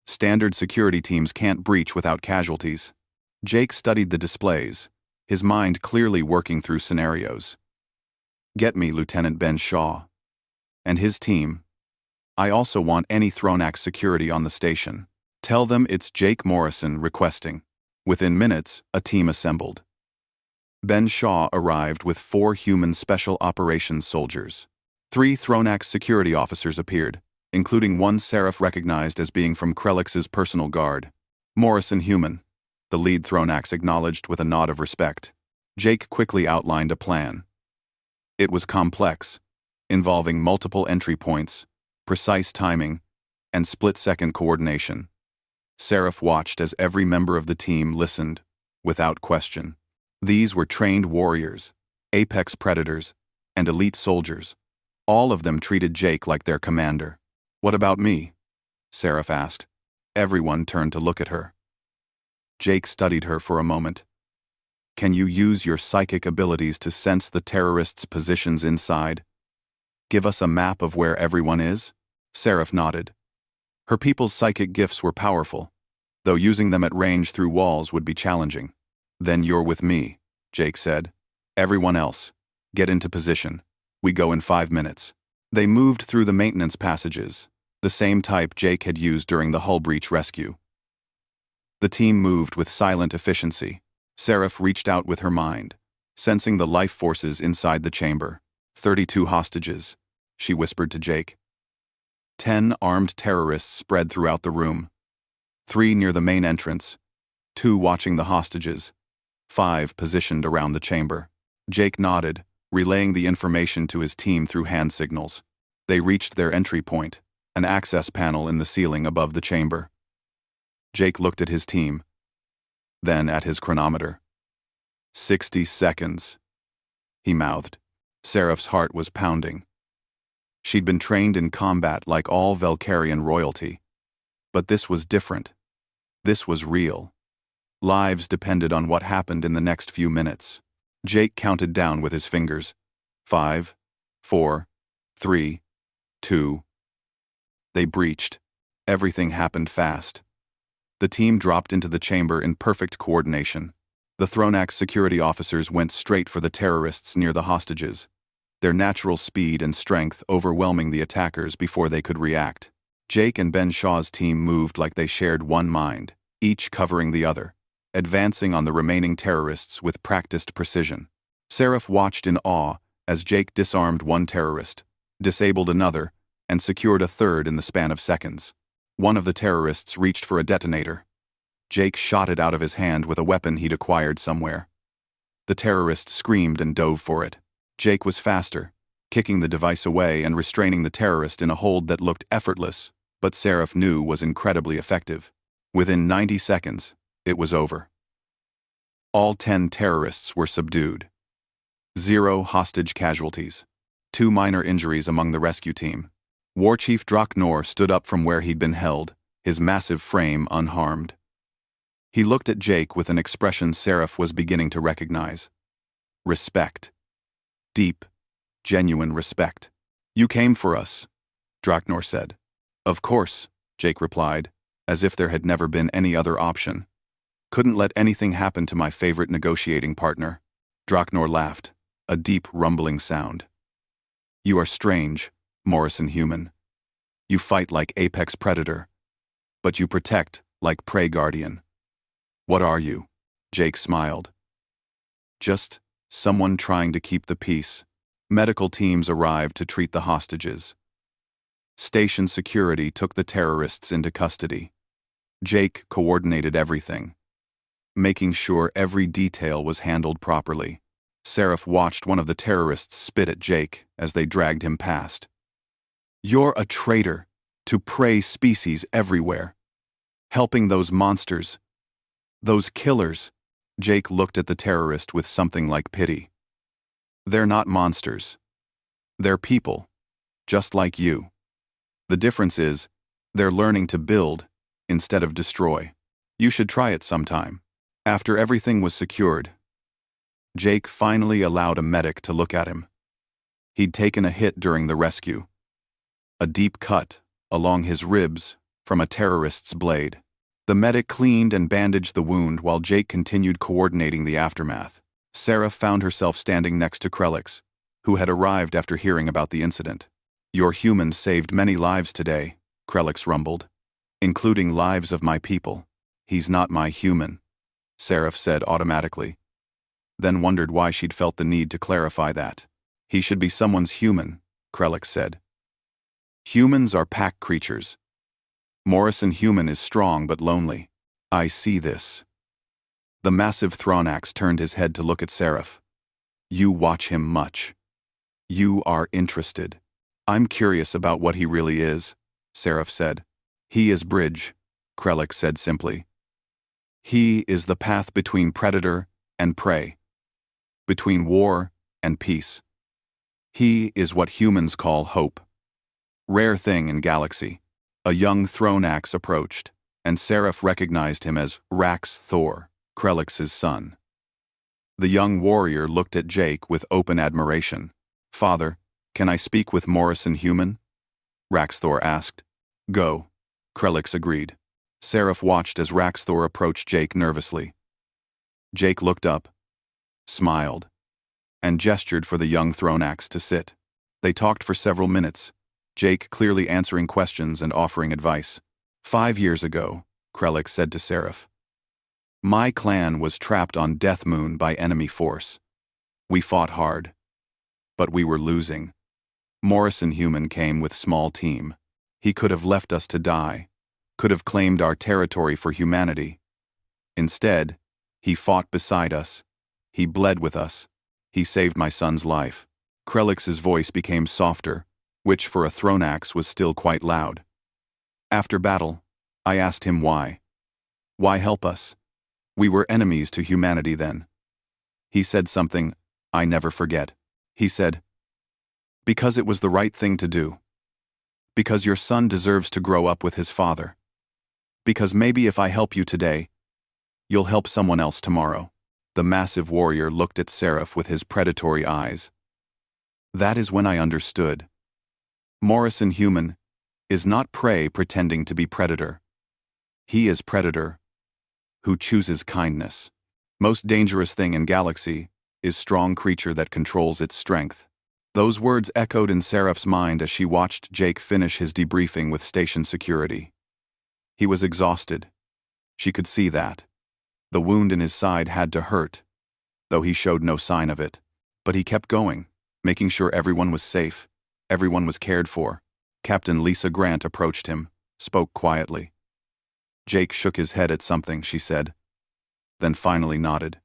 Standard security teams can't breach without casualties. Jake studied the displays, his mind clearly working through scenarios. "Get me Lieutenant Ben Shaw. And his team. I also want any Thronax security on the station. Tell them it's Jake Morrison requesting." Within minutes, a team assembled. Ben Shaw arrived with 4 human special operations soldiers. 3 Thronax security officers appeared, including one Seraph recognized as being from Krellix's personal guard. "Morrison human," the lead Thronax acknowledged with a nod of respect. Jake quickly outlined a plan. It was complex, involving multiple entry points, precise timing, and split-second coordination. Seraph watched as every member of the team listened, without question. These were trained warriors, apex predators, and elite soldiers. All of them treated Jake like their commander. "What about me?" Seraph asked. Everyone turned to look at her. Jake studied her for a moment. "Can you use your psychic abilities to sense the terrorists' positions inside? Give us a map of where everyone is?" Seraph nodded. Her people's psychic gifts were powerful, though using them at range through walls would be challenging. "Then you're with me," Jake said. "Everyone else, get into position. We go in 5 minutes." They moved through the maintenance passages, the same type Jake had used during the hull breach rescue. The team moved with silent efficiency. Seraph reached out with her mind, sensing the life forces inside the chamber. 32 hostages, she whispered to Jake. 10 armed terrorists spread throughout the room. 3 near the main entrance, 2 watching the hostages, 5 positioned around the chamber. Jake nodded, relaying the information to his team through hand signals. They reached their entry point, an access panel in the ceiling above the chamber. Jake looked at his team, then at his chronometer. 60 seconds, he mouthed. Seraph's heart was pounding. She'd been trained in combat like all Velkarian royalty. But this was different. This was real. Lives depended on what happened in the next few minutes. Jake counted down with his fingers. 5, 4, 3, 2. They breached. Everything happened fast. The team dropped into the chamber in perfect coordination. The Thronax security officers went straight for the terrorists near the hostages, their natural speed and strength overwhelming the attackers before they could react. Jake and Ben Shaw's team moved like they shared one mind, each covering the other, advancing on the remaining terrorists with practiced precision. Seraph watched in awe as Jake disarmed one terrorist, disabled another, and secured a third in the span of seconds. One of the terrorists reached for a detonator. Jake shot it out of his hand with a weapon he'd acquired somewhere. The terrorist screamed and dove for it. Jake was faster, kicking the device away and restraining the terrorist in a hold that looked effortless, but Seraph knew was incredibly effective. Within 90 seconds, it was over. All 10 terrorists were subdued. 0 hostage casualties. 2 minor injuries among the rescue team. War Chief Draknor stood up from where he'd been held, his massive frame unharmed. He looked at Jake with an expression Seraph was beginning to recognize. Respect. Deep, genuine respect. "You came for us," Draknor said. "Of course," Jake replied, as if there had never been any other option. "Couldn't let anything happen to my favorite negotiating partner." Draknor laughed, a deep rumbling sound. "You are strange, Morrison human. You fight like apex predator, but you protect like prey guardian." "What are you?" Jake smiled. "Just someone trying to keep the peace." Medical teams arrived to treat the hostages. Station security took the terrorists into custody. Jake coordinated everything, making sure every detail was handled properly. Seraph watched one of the terrorists spit at Jake as they dragged him past. "You're a traitor to prey species everywhere. Helping those monsters, those killers." Jake looked at the terrorist with something like pity. "They're not monsters. They're people, just like you. The difference is, they're learning to build instead of destroy. You should try it sometime." After everything was secured, Jake finally allowed a medic to look at him. He'd taken a hit during the rescue. A deep cut along his ribs from a terrorist's blade. The medic cleaned and bandaged the wound while Jake continued coordinating the aftermath. Sarah found herself standing next to Krelix, who had arrived after hearing about the incident. "Your human saved many lives today," Krelix rumbled, "including lives of my people." "He's not my human," Seraph said automatically, then wondered why she'd felt the need to clarify that. "He should be someone's human," Krelix said. "Humans are pack creatures. Morrison human is strong but lonely. I see this." The massive Thronax turned his head to look at Seraph. "You watch him much. You are interested." "I'm curious about what he really is," Seraph said. "He is bridge," Krelix said simply. "He is the path between predator and prey, between war and peace. He is what humans call hope. Rare thing in galaxy." A young Thronax approached, and Seraph recognized him as Rax Thor, Krelix's son. The young warrior looked at Jake with open admiration. "Father, can I speak with Morrison human?" Raxthor asked. "Go," Krelix agreed. Seraph watched as Raxthor approached Jake nervously. Jake looked up, smiled, and gestured for the young Thronax to sit. They talked for several minutes, Jake clearly answering questions and offering advice. 5 years ago," Krelix said to Seraph, "my clan was trapped on Death Moon by enemy force. We fought hard, but we were losing. Morrison human came with small team. He could have left us to die, could have claimed our territory for humanity. Instead, he fought beside us. He bled with us. He saved my son's life." Krelix's voice became softer, which for a Thronax was still quite loud. "After battle, I asked him why. Why help us? We were enemies to humanity then. He said something I never forget. He said, 'Because it was the right thing to do. Because your son deserves to grow up with his father. Because maybe if I help you today, you'll help someone else tomorrow.'" The massive warrior looked at Seraph with his predatory eyes. "That is when I understood. Morrison human is not prey pretending to be predator. He is predator who chooses kindness. Most dangerous thing in galaxy is strong creature that controls its strength." Those words echoed in Seraph's mind as she watched Jake finish his debriefing with station security. He was exhausted. She could see that. The wound in his side had to hurt, though he showed no sign of it. But he kept going, making sure everyone was safe, everyone was cared for. Captain Lisa Grant approached him, spoke quietly. Jake shook his head at something she said, then finally nodded.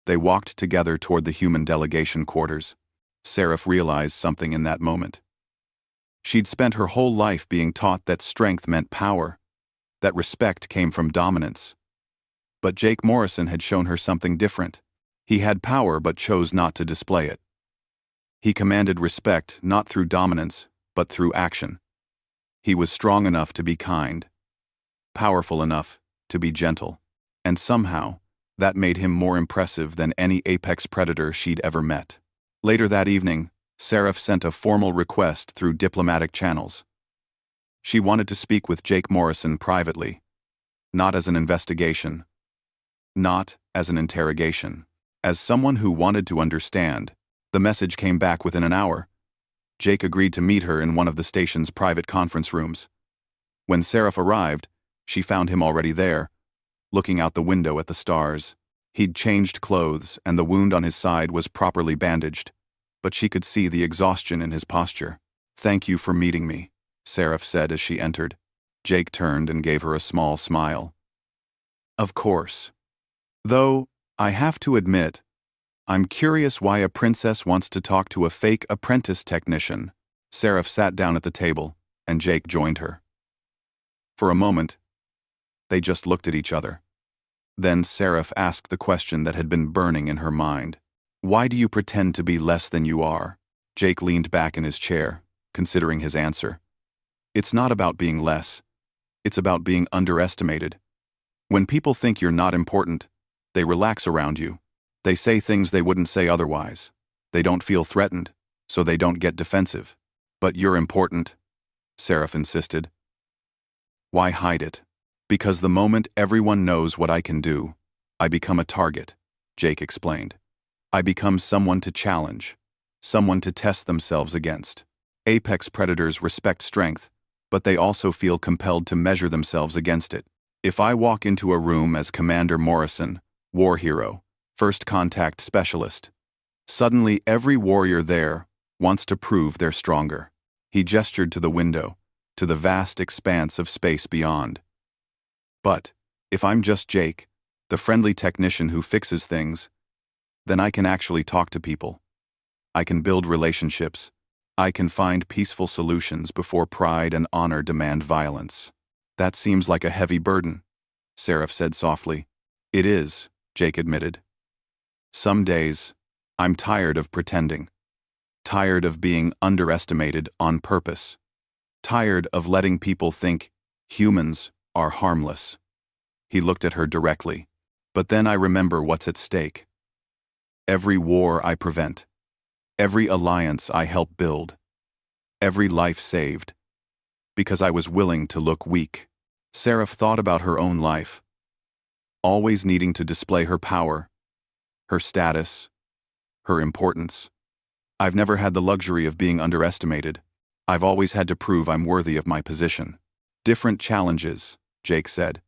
They walked together toward the human delegation quarters. Seraph realized something in that moment. She'd spent her whole life being taught that strength meant power, that respect came from dominance. But Jake Morrison had shown her something different. He had power but chose not to display it. He commanded respect not through dominance, but through action. He was strong enough to be kind, powerful enough to be gentle, and somehow, that made him more impressive than any apex predator she'd ever met. Later that evening, Seraph sent a formal request through diplomatic channels. She wanted to speak with Jake Morrison privately, not as an investigation, not as an interrogation. As someone who wanted to understand, the message came back within an hour. Jake agreed to meet her in one of the station's private conference rooms. When Seraph arrived, she found him already there, looking out the window at the stars. He'd changed clothes, and the wound on his side was properly bandaged, but she could see the exhaustion in his posture. "Thank you for meeting me," Seraph said as she entered. Jake turned and gave her a small smile. "Of course. Though, I have to admit, I'm curious why a princess wants to talk to a fake apprentice technician." Seraph sat down at the table, and Jake joined her. For a moment, they just looked at each other. Then Seraph asked the question that had been burning in her mind. "Why do you pretend to be less than you are?" Jake leaned back in his chair, considering his answer. "It's not about being less. It's about being underestimated. When people think you're not important, they relax around you. They say things they wouldn't say otherwise. They don't feel threatened, so they don't get defensive. But you're important," Seraph insisted. "Why hide it?" "Because the moment everyone knows what I can do, I become a target," Jake explained. "I become someone to challenge, someone to test themselves against. Apex predators respect strength, but they also feel compelled to measure themselves against it. If I walk into a room as Commander Morrison, war hero, first contact specialist, suddenly every warrior there wants to prove they're stronger." He gestured to the window, to the vast expanse of space beyond. "But, if I'm just Jake, the friendly technician who fixes things, then I can actually talk to people. I can build relationships. I can find peaceful solutions before pride and honor demand violence." "That seems like a heavy burden," Seraph said softly. "It is," Jake admitted. "Some days, I'm tired of pretending. Tired of being underestimated on purpose. Tired of letting people think humans are harmless." He looked at her directly. "But then I remember what's at stake. Every war I prevent. Every alliance I help build. Every life saved. Because I was willing to look weak." Seraph thought about her own life. Always needing to display her power, her status, her importance. "I've never had the luxury of being underestimated. I've always had to prove I'm worthy of my position." "Different challenges," Jake said.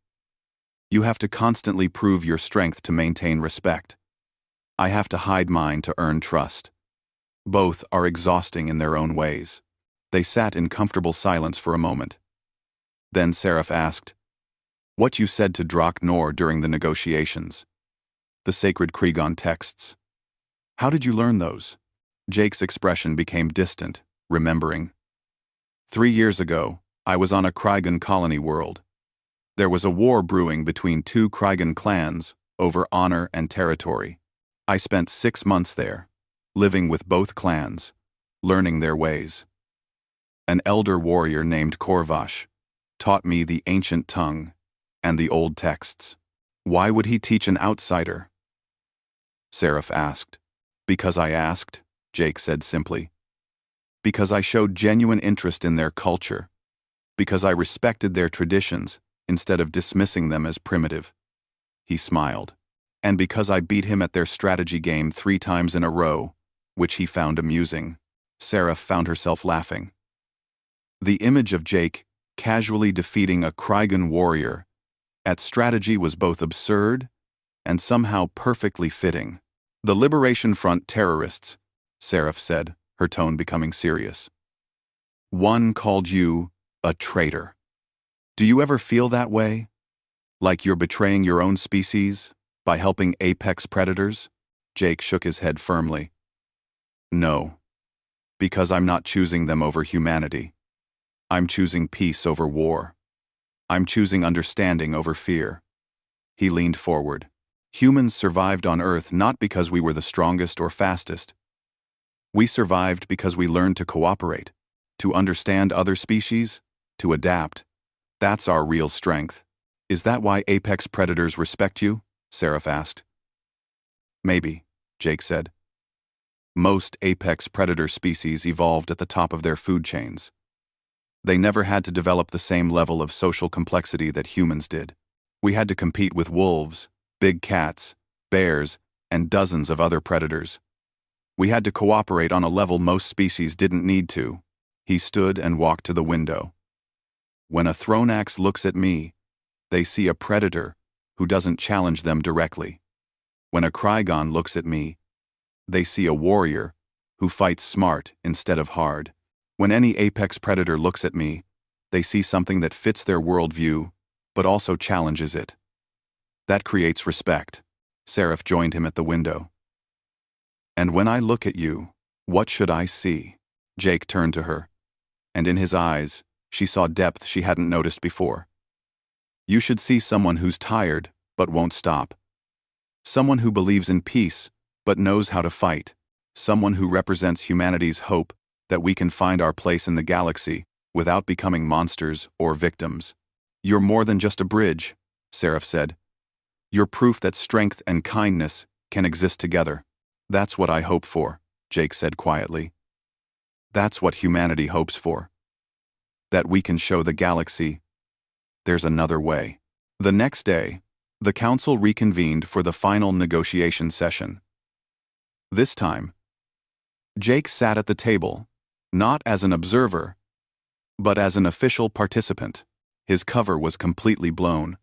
"You have to constantly prove your strength to maintain respect. I have to hide mine to earn trust. Both are exhausting in their own ways." They sat in comfortable silence for a moment. Then Seraph asked, "What you said to Drak Nor during the negotiations? The sacred Krigon texts. How did you learn those?" Jake's expression became distant, remembering. 3 years ago, I was on a Krigon colony world. There was a war brewing between 2 Krigon clans over honor and territory. I spent 6 months there, living with both clans, learning their ways. An elder warrior named Korvash taught me the ancient tongue and the old texts. "Why would he teach an outsider?" Seraph asked. "Because I asked," Jake said simply. "Because I showed genuine interest in their culture. Because I respected their traditions instead of dismissing them as primitive." He smiled. "And because I beat him at their strategy game 3 times in a row, which he found amusing." Seraph found herself laughing. The image of Jake casually defeating a Krigon warrior at strategy was both absurd and somehow perfectly fitting. "The Liberation Front terrorists," Seraph said, her tone becoming serious. "One called you a traitor. Do you ever feel that way? Like you're betraying your own species by helping apex predators?" Jake shook his head firmly. "No," Because I'm not choosing them over humanity. I'm choosing peace over war. I'm choosing understanding over fear. He leaned forward. Humans survived on Earth not because we were the strongest or fastest. We survived because we learned to cooperate, to understand other species, to adapt. That's our real strength. Is that why apex predators respect you? Seraph asked. Maybe, Jake said. Most apex predator species evolved at the top of their food chains. They never had to develop the same level of social complexity that humans did. We had to compete with wolves, big cats, bears, and dozens of other predators. We had to cooperate on a level most species didn't need to. He stood and walked to the window. When a Thronax looks at me, they see a predator who doesn't challenge them directly. When a Krygon looks at me, they see a warrior who fights smart instead of hard. When any apex predator looks at me, they see something that fits their worldview, but also challenges it. That creates respect. Seraph joined him at the window. And when I look at you, what should I see? Jake turned to her, and in his eyes, she saw depth she hadn't noticed before. You should see someone who's tired, but won't stop. Someone who believes in peace, but knows how to fight. Someone who represents humanity's hope that we can find our place in the galaxy without becoming monsters or victims. You're more than just a bridge, Seraph said. You're proof that strength and kindness can exist together. That's what I hope for, Jake said quietly. That's what humanity hopes for. That we can show the galaxy there's another way. The next day, the council reconvened for the final negotiation session. This time, Jake sat at the table, not as an observer, but as an official participant. His cover was completely blown,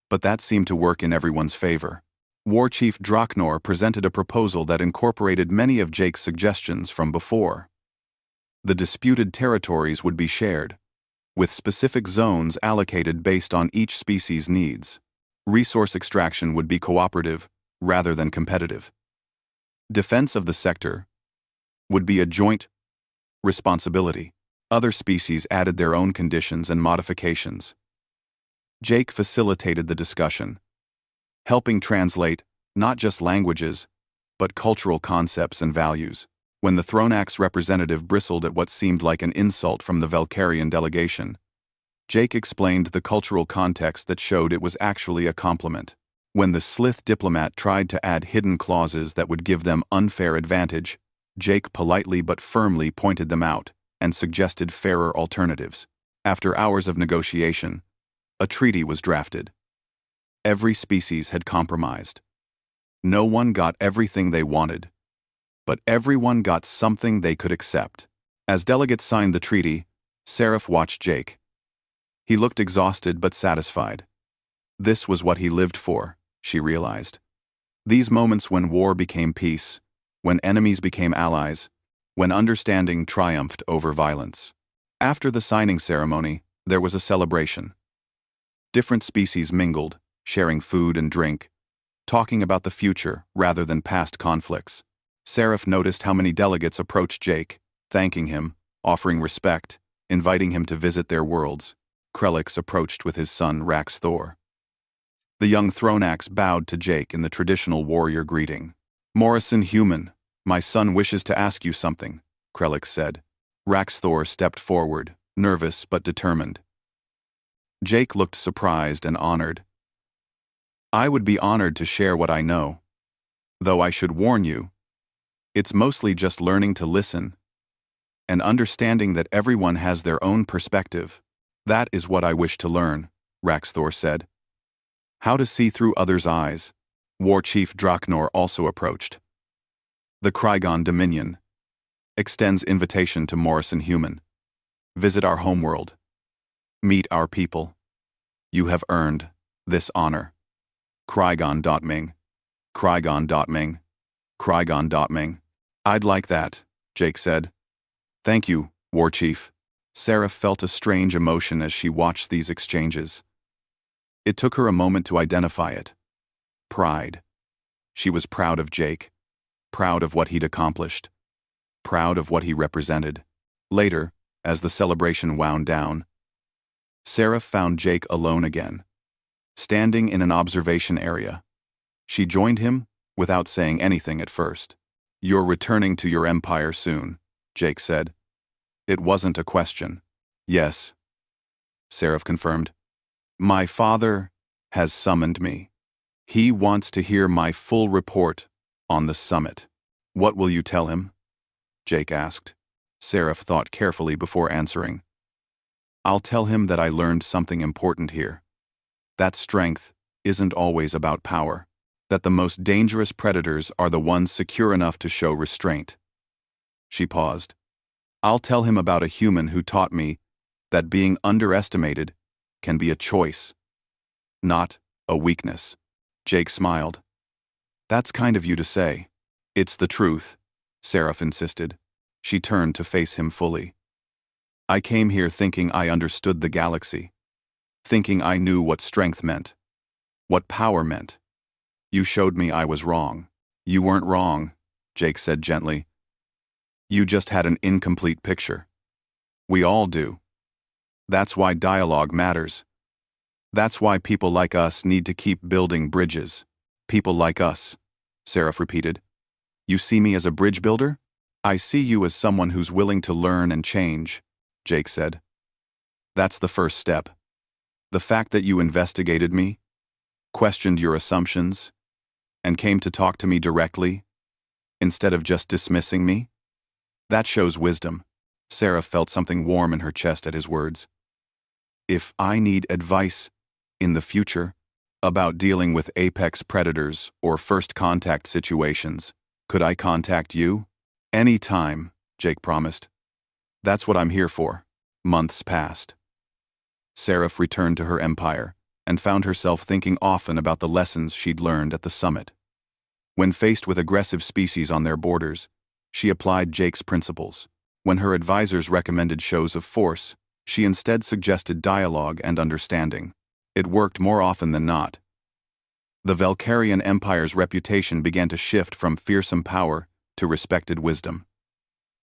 but that seemed to work in everyone's favor. War Chief Draknor presented a proposal that incorporated many of Jake's suggestions from before. The disputed territories would be shared, with specific zones allocated based on each species' needs. Resource extraction would be cooperative rather than competitive. Defense of the sector would be a joint responsibility. Other species added their own conditions and modifications. Jake facilitated the discussion, helping translate not just languages, but cultural concepts and values. When the Thronax representative bristled at what seemed like an insult from the Valkyrian delegation, Jake explained the cultural context that showed it was actually a compliment. When the Slith diplomat tried to add hidden clauses that would give them unfair advantage, Jake politely but firmly pointed them out and suggested fairer alternatives. After hours of negotiation, a treaty was drafted. Every species had compromised. No one got everything they wanted, but everyone got something they could accept. As delegates signed the treaty, Seraph watched Jake. He looked exhausted but satisfied. This was what he lived for, she realized. These moments when war became peace, when enemies became allies, when understanding triumphed over violence. After the signing ceremony, there was a celebration. Different species mingled, sharing food and drink, talking about the future rather than past conflicts. Seraph noticed how many delegates approached Jake, thanking him, offering respect, inviting him to visit their worlds. Krelix approached with his son Rax Thor. The young Thronax bowed to Jake in the traditional warrior greeting. Morrison Human, my son wishes to ask you something, Krelix said. Rax Thor stepped forward, nervous but determined. Jake looked surprised and honored. I would be honored to share what I know. Though I should warn you, it's mostly just learning to listen and understanding that everyone has their own perspective. That is what I wish to learn, Rax Thor said. How to see through others' eyes. War Chief Draknor also approached. The Krygon Dominion extends invitation to Morrison Human. Visit our homeworld. Meet our people. You have earned this honor. Krygon.ming. Krygon.ming. Krygon.ming. I'd like that, Jake said. Thank you, War Chief. Seraph felt a strange emotion as she watched these exchanges. It took her a moment to identify it. Pride. She was proud of Jake, proud of what he'd accomplished. proud of what he represented. Later, as the celebration wound down, Seraph found Jake alone again, standing in an observation area. She joined him without saying anything at first. "You're returning to your empire soon," Jake said. It wasn't a question. "Yes," Seraph confirmed. "My father has summoned me. He wants to hear my full report on the summit." "What will you tell him?" Jake asked. Seraph thought carefully before answering. "I'll tell him that I learned something important here. That strength isn't always about power. That the most dangerous predators are the ones secure enough to show restraint." She paused. "I'll tell him about a human who taught me that being underestimated can be a choice, not a weakness." Jake smiled. "That's kind of you to say." "It's the truth," Seraph insisted. She turned to face him fully. "I came here thinking I understood the galaxy, thinking I knew what strength meant, what power meant. You showed me I was wrong." "You weren't wrong," Jake said gently. "You just had an incomplete picture. We all do. That's why dialogue matters. That's why people like us need to keep building bridges." "People like us," Seraph repeated. "You see me as a bridge builder?" "I see you as someone who's willing to learn and change," Jake said. "That's the first step. The fact that you investigated me, questioned your assumptions, and came to talk to me directly, instead of just dismissing me, that shows wisdom." Seraph felt something warm in her chest at his words. "If I need advice in the future about dealing with apex predators or first contact situations, could I contact you?" "Any time," Jake promised. "That's what I'm here for." Months passed. Seraph returned to her empire and found herself thinking often about the lessons she'd learned at the summit. When faced with aggressive species on their borders, she applied Jake's principles. When her advisors recommended shows of force, she instead suggested dialogue and understanding. It worked more often than not. The Valkyrian Empire's reputation began to shift from fearsome power to respected wisdom.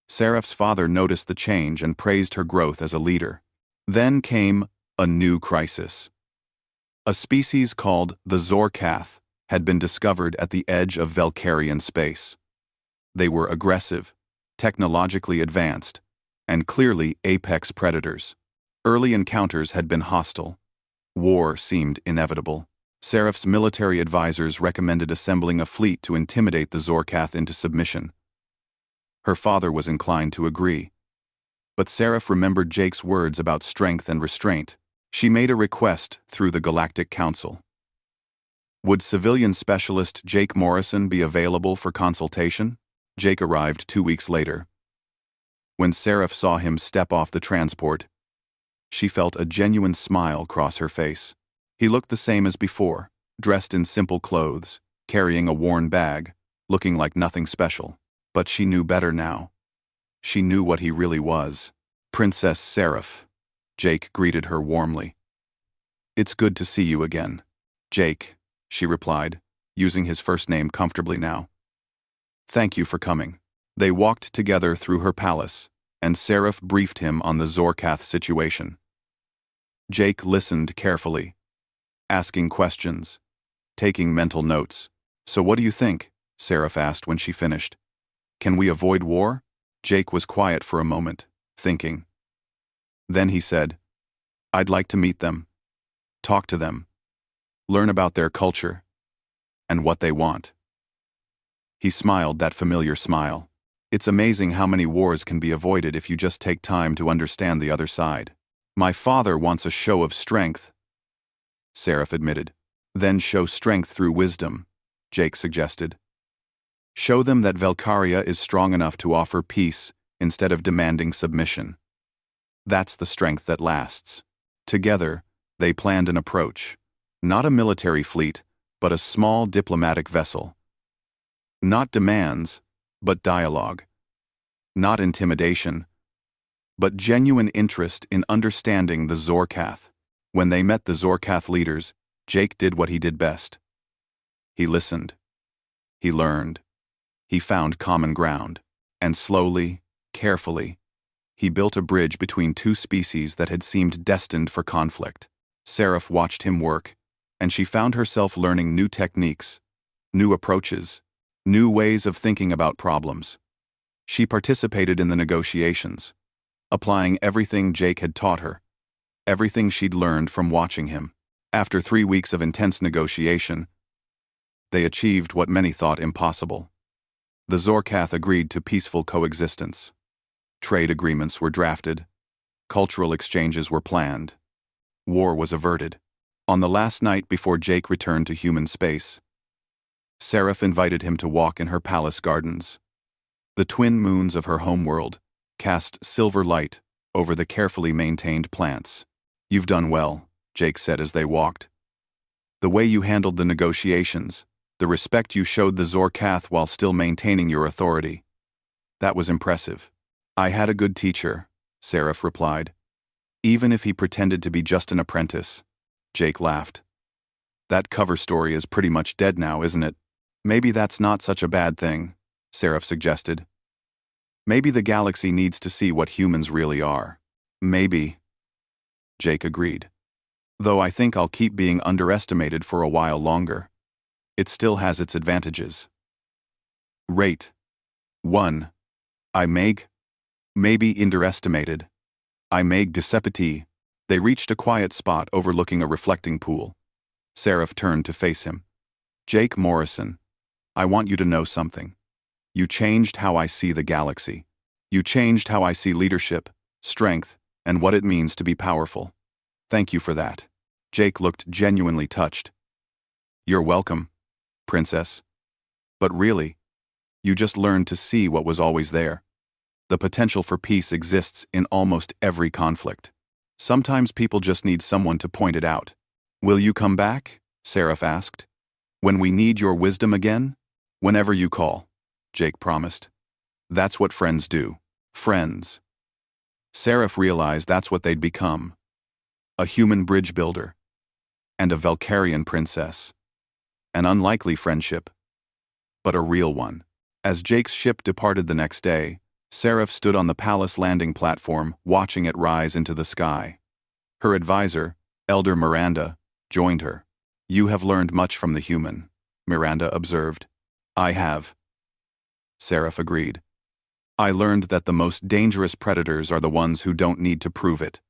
Seraph's father noticed the change and praised her growth as a leader. Then came a new crisis. A species called the Zorkath had been discovered at the edge of Valkyrian space. They were aggressive, technologically advanced, and clearly apex predators. Early encounters had been hostile. War seemed inevitable. Seraph's military advisors recommended assembling a fleet to intimidate the Zorkath into submission. Her father was inclined to agree. But Seraph remembered Jake's words about strength and restraint. She made a request through the Galactic Council. Would civilian specialist Jake Morrison be available for consultation? Jake arrived 2 weeks later. When Seraph saw him step off the transport, she felt a genuine smile cross her face. He looked the same as before, dressed in simple clothes, carrying a worn bag, looking like nothing special. But she knew better now. She knew what he really was. "Princess Seraph," Jake greeted her warmly. "It's good to see you again." "Jake," she replied, using his first name comfortably now. "Thank you for coming." They walked together through her palace, and Seraph briefed him on the Zorkath situation. Jake listened carefully, asking questions, taking mental notes. "So what do you think?" Seraph asked when she finished. "Can we avoid war?" Jake was quiet for a moment, thinking. Then he said, "I'd like to meet them, talk to them, learn about their culture, and what they want." He smiled that familiar smile. "It's amazing how many wars can be avoided if you just take time to understand the other side." "My father wants a show of strength," Seraph admitted. "Then show strength through wisdom," Jake suggested. "Show them that Valkyria is strong enough to offer peace instead of demanding submission. That's the strength that lasts." Together, they planned an approach. Not a military fleet, but a small diplomatic vessel. Not demands, but dialogue. Not intimidation, but genuine interest in understanding the Zorkath. When they met the Zorkath leaders, Jake did what he did best. He listened. He learned. He found common ground. And slowly, carefully, he built a bridge between two species that had seemed destined for conflict. Seraph watched him work, and she found herself learning new techniques, new approaches, new ways of thinking about problems. She participated in the negotiations, applying everything Jake had taught her, everything she'd learned from watching him. After 3 weeks of intense negotiation, they achieved what many thought impossible. The Zorkath agreed to peaceful coexistence. Trade agreements were drafted. Cultural exchanges were planned. War was averted. On the last night before Jake returned to human space, Seraph invited him to walk in her palace gardens. The twin moons of her homeworld cast silver light over the carefully maintained plants. "You've done well," Jake said as they walked. "The way you handled the negotiations, the respect you showed the Zorkath while still maintaining your authority. That was impressive." "I had a good teacher," Seraph replied. "Even if he pretended to be just an apprentice." Jake laughed. "That cover story is pretty much dead now, isn't it?" "Maybe that's not such a bad thing," Seraph suggested. "Maybe the galaxy needs to see what humans really are." "Maybe," Jake agreed. "Though I think I'll keep being underestimated for a while longer. It still has its advantages." Rate 1. I maybe underestimated. I decepti. They reached a quiet spot overlooking a reflecting pool. Seraph turned to face him. "Jake Morrison, I want you to know something. You changed how I see the galaxy. You changed how I see leadership, strength, and what it means to be powerful. Thank you for that." Jake looked genuinely touched. "You're welcome, Princess. But really, you just learned to see what was always there. The potential for peace exists in almost every conflict. Sometimes people just need someone to point it out." "Will you come back?" Seraph asked. "When we need your wisdom again?" "Whenever you call," Jake promised. "That's what friends do. Friends." Seraph realized that's what they'd become. A human bridge builder. And a Valkyrian princess. An unlikely friendship, but a real one. As Jake's ship departed the next day, Seraph stood on the palace landing platform, watching it rise into the sky. Her advisor, Elder Miranda, joined her. "You have learned much from the human," Miranda observed. "I have," Seraph agreed. "I learned that the most dangerous predators are the ones who don't need to prove it.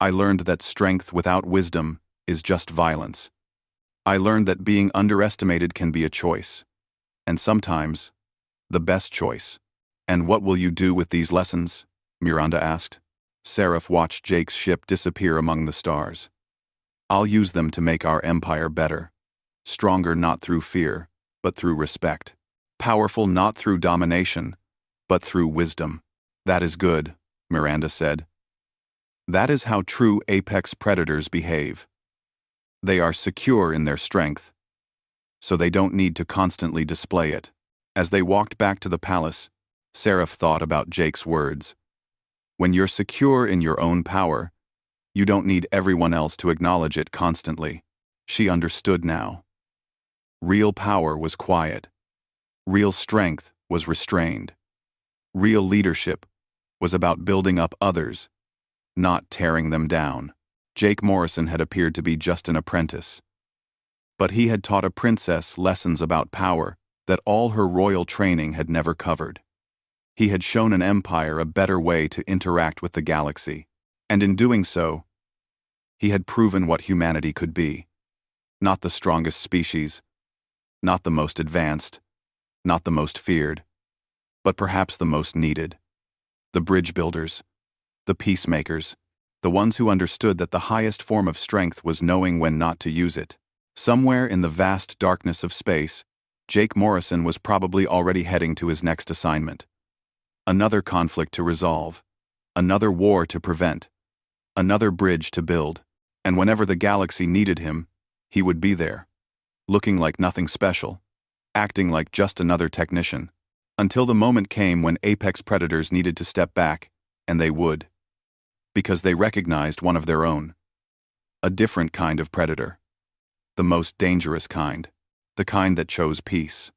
I learned that strength without wisdom is just violence. I learned that being underestimated can be a choice. And sometimes, the best choice." "And what will you do with these lessons?" Miranda asked. Seraph watched Jake's ship disappear among the stars. "I'll use them to make our empire better. Stronger not through fear, but through respect. Powerful not through domination, but through wisdom." "That is good," Miranda said. "That is how true apex predators behave. They are secure in their strength, so they don't need to constantly display it." As they walked back to the palace, Seraph thought about Jake's words. When you're secure in your own power, you don't need everyone else to acknowledge it constantly. She understood now. Real power was quiet. Real strength was restrained. Real leadership was about building up others, not tearing them down. Jake Morrison had appeared to be just an apprentice. But he had taught a princess lessons about power that all her royal training had never covered. He had shown an empire a better way to interact with the galaxy, and in doing so, he had proven what humanity could be. Not the strongest species, not the most advanced, not the most feared, but perhaps the most needed. The bridge builders, the peacemakers, the ones who understood that the highest form of strength was knowing when not to use it. Somewhere in the vast darkness of space, Jake Morrison was probably already heading to his next assignment. Another conflict to resolve, another war to prevent, another bridge to build, and whenever the galaxy needed him, he would be there, looking like nothing special, acting like just another technician, until the moment came when apex predators needed to step back, and they would, because they recognized one of their own. A different kind of predator. The most dangerous kind. The kind that chose peace.